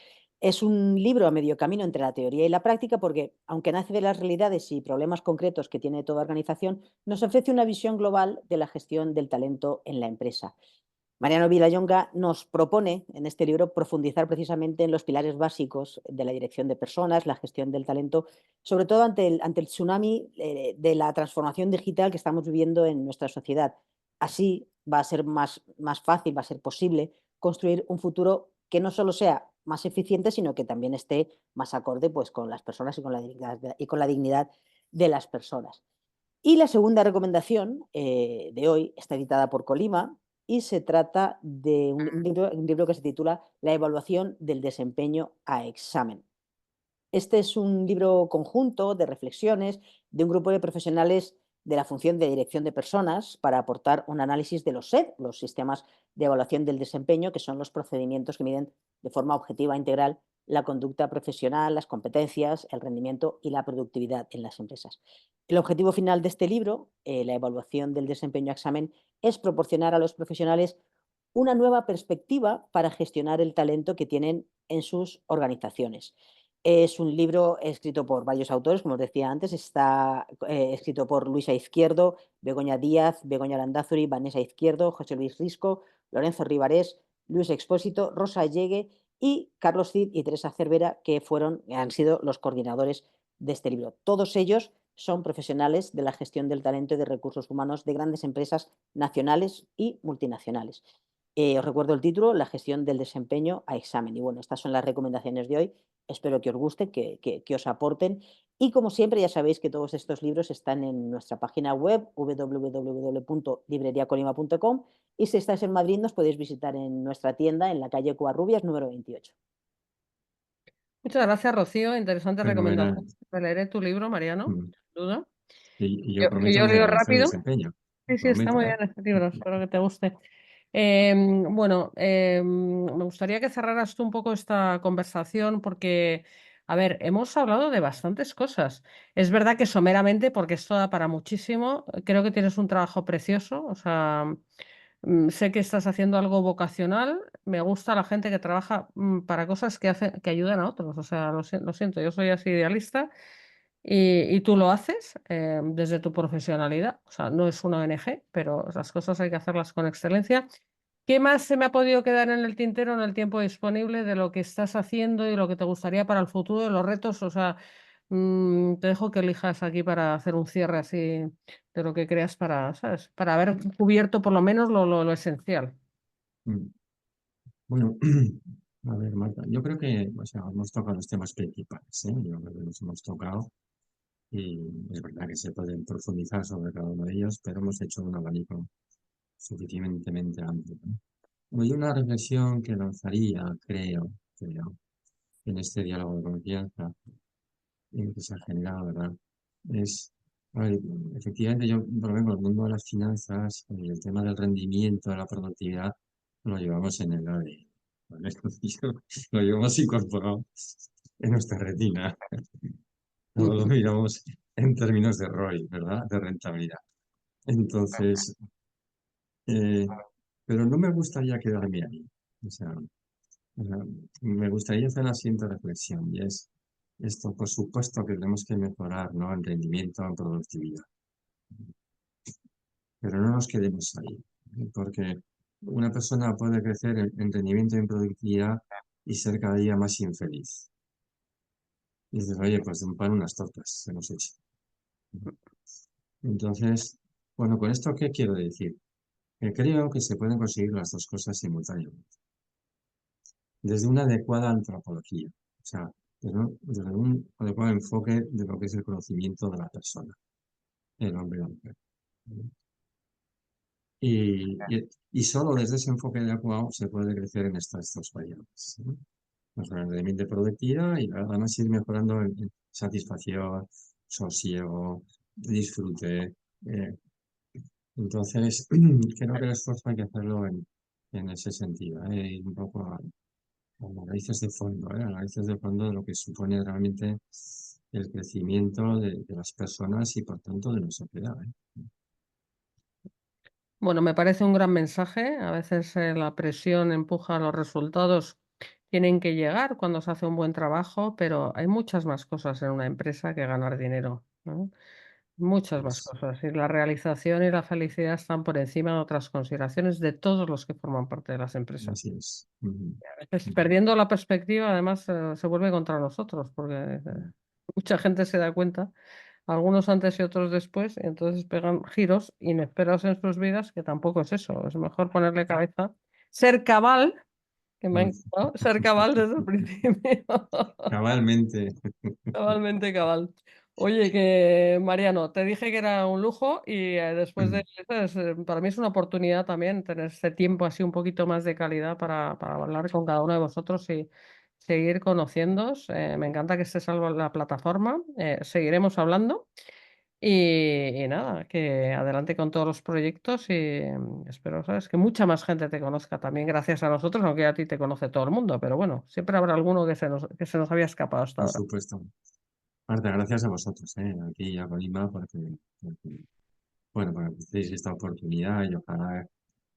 Es un libro a medio camino entre la teoría y la práctica porque, aunque nace de las realidades y problemas concretos que tiene toda organización, nos ofrece una visión global de la gestión del talento en la empresa. Mariano Villayonga nos propone en este libro profundizar precisamente en los pilares básicos de la dirección de personas, la gestión del talento, sobre todo ante el tsunami de la transformación digital que estamos viviendo en nuestra sociedad. Así va a ser más fácil, va a ser posible construir un futuro que no solo sea más eficiente, sino que también esté más acorde pues, con las personas y con la dignidad de las personas. Y la segunda recomendación de hoy está editada por Colima y se trata de un libro que se titula La evaluación del desempeño a examen. Este es un libro conjunto de reflexiones de un grupo de profesionales de la función de dirección de personas para aportar un análisis de los SED, los sistemas de evaluación del desempeño, que son los procedimientos que miden de forma objetiva e integral la conducta profesional, las competencias, el rendimiento y la productividad en las empresas. El objetivo final de este libro, la evaluación del desempeño a examen, es proporcionar a los profesionales una nueva perspectiva para gestionar el talento que tienen en sus organizaciones. Es un libro escrito por varios autores, como os decía antes, está escrito por Luisa Izquierdo, Begoña Díaz, Begoña Landázuri, Vanessa Izquierdo, José Luis Risco, Lorenzo Rivarés, Luis Expósito, Rosa Llegue y Carlos Cid y Teresa Cervera, que han sido los coordinadores de este libro. Todos ellos son profesionales de la gestión del talento y de recursos humanos de grandes empresas nacionales y multinacionales. Os recuerdo el título, La gestión del desempeño a examen. Y bueno, estas son las recomendaciones de hoy. Espero que os gusten, que os aporten. Y como siempre, ya sabéis que todos estos libros están en nuestra página web www.libreriacolima.com y si estáis en Madrid nos podéis visitar en nuestra tienda en la calle Covarrubias número 28. Muchas gracias, Rocío. Interesante Fenomenal. recomendación. Leeré tu libro, Mariano, Mm. sin duda. Y yo Que prometo yo leo leer este rápido. desempeño. Sí, sí, está Prometo, muy ¿eh? bien este libro, espero que te guste. Bueno, me gustaría que cerraras tú un poco esta conversación porque A ver, hemos hablado de bastantes cosas. Es verdad que someramente, porque esto da para muchísimo, creo que tienes un trabajo precioso. O sea, sé que estás haciendo algo vocacional. Me gusta la gente que trabaja para cosas que ayudan a otros. O sea, lo siento, yo soy así idealista y tú lo haces desde tu profesionalidad. O sea, no es una ONG, pero las cosas hay que hacerlas con excelencia. ¿Qué más se me ha podido quedar en el tintero en el tiempo disponible de lo que estás haciendo y lo que te gustaría para el futuro, de los retos? O sea, te dejo que elijas aquí para hacer un cierre así de lo que creas para, ¿sabes? Para haber cubierto por lo menos lo esencial. Mm. Bueno, a ver, Marta, yo creo que, o sea, hemos tocado los temas principales, ¿eh? Yo creo que los hemos tocado y es verdad que se pueden profundizar sobre cada uno de ellos, pero hemos hecho un abanico suficientemente amplio, ¿no? Bueno, y una reflexión que lanzaría, creo, en este diálogo de confianza que se ha generado, ¿verdad? Es, a ver, efectivamente yo provengo del mundo de las finanzas y el tema del rendimiento, de la productividad, lo llevamos en el ADN, ¿vale? Lo llevamos incorporado en nuestra retina. Todo lo miramos en términos de ROI, ¿verdad? De rentabilidad. Entonces, eh, pero no me gustaría quedarme ahí. O sea, me gustaría hacer la siguiente reflexión y es esto, por supuesto que tenemos que mejorar, ¿no? En rendimiento, en productividad, pero no nos quedemos ahí, porque una persona puede crecer en rendimiento y en productividad y ser cada día más infeliz. Y dices, oye, pues de un pan unas tortas hemos hecho. Entonces, bueno, con esto, ¿qué quiero decir? Que creo que se pueden conseguir las dos cosas simultáneamente. Desde una adecuada antropología, o sea, desde un adecuado enfoque de lo que es el conocimiento de la persona, el hombre y la mujer. Y solo desde ese enfoque adecuado se puede crecer en estas dos variables, ¿no? Mejorar el rendimiento de productividad y además ir mejorando en satisfacción, sosiego, disfrute. eh, entonces, creo que el esfuerzo hay que hacerlo en ese sentido, ir un poco a análisis de fondo, análisis de fondo de lo que supone realmente el crecimiento de las personas y por tanto de la sociedad, ¿eh? Bueno, me parece un gran mensaje. A veces la presión empuja a los resultados. Tienen que llegar cuando se hace un buen trabajo, pero hay muchas más cosas en una empresa que ganar dinero, ¿no? Muchas más Pues, cosas. Y la realización y la felicidad están por encima de otras consideraciones de todos los que forman parte de las empresas. así es. Ujú. A veces, perdiendo la perspectiva, además, se vuelve contra nosotros, porque mucha gente se da cuenta, algunos antes y otros después, y entonces pegan giros inesperados en sus vidas, que tampoco es eso. Es mejor ponerle cabeza, ser cabal, que me ha Mm. encantado, ser cabal desde el principio. Cabalmente. Cabalmente cabal. Oye, que Mariano, te dije que era un lujo y después de eso, para mí es una oportunidad también tener este tiempo así un poquito más de calidad para hablar con cada uno de vosotros y seguir conociéndoos. Me encanta que estés en la plataforma. Seguiremos hablando y nada, que adelante con todos los proyectos y espero, ¿sabes? Que mucha más gente te conozca también gracias a nosotros, aunque a ti te conoce todo el mundo, pero bueno, siempre habrá alguno que se nos había escapado hasta Por ahora. supuesto. Marta, gracias a vosotros, aquí a Colima, bueno, porque ofrecéis esta oportunidad y ojalá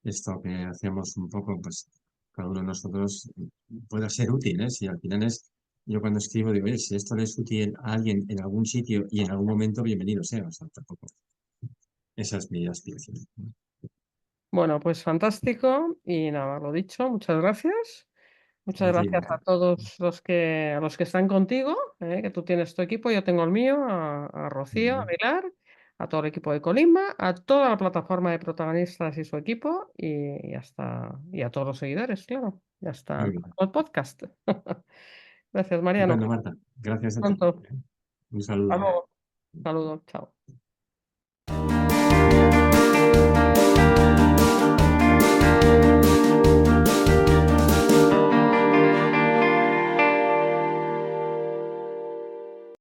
esto que hacemos un poco, pues cada uno de nosotros pueda ser útil, ¿eh? Si al final yo cuando escribo digo, oye, si esto le es útil a alguien en algún sitio y en algún momento, bienvenido sea, o sea, tampoco. Esa es mi aspiración. Bueno, pues fantástico y nada, lo dicho, muchas gracias. Muchas A ti, gracias Marta. a todos los que están contigo, que tú tienes tu equipo, yo tengo el mío, a Rocío, a Ujú. Pilar, a todo el equipo de Colima, a toda la plataforma de protagonistas y su equipo y a todos los seguidores, claro, y hasta Muy el bien. próximo podcast. Gracias, Mariano. Estupendo, Marta. Gracias a ti. Pronto. Un Hasta saludo. luego. Saludos, chao.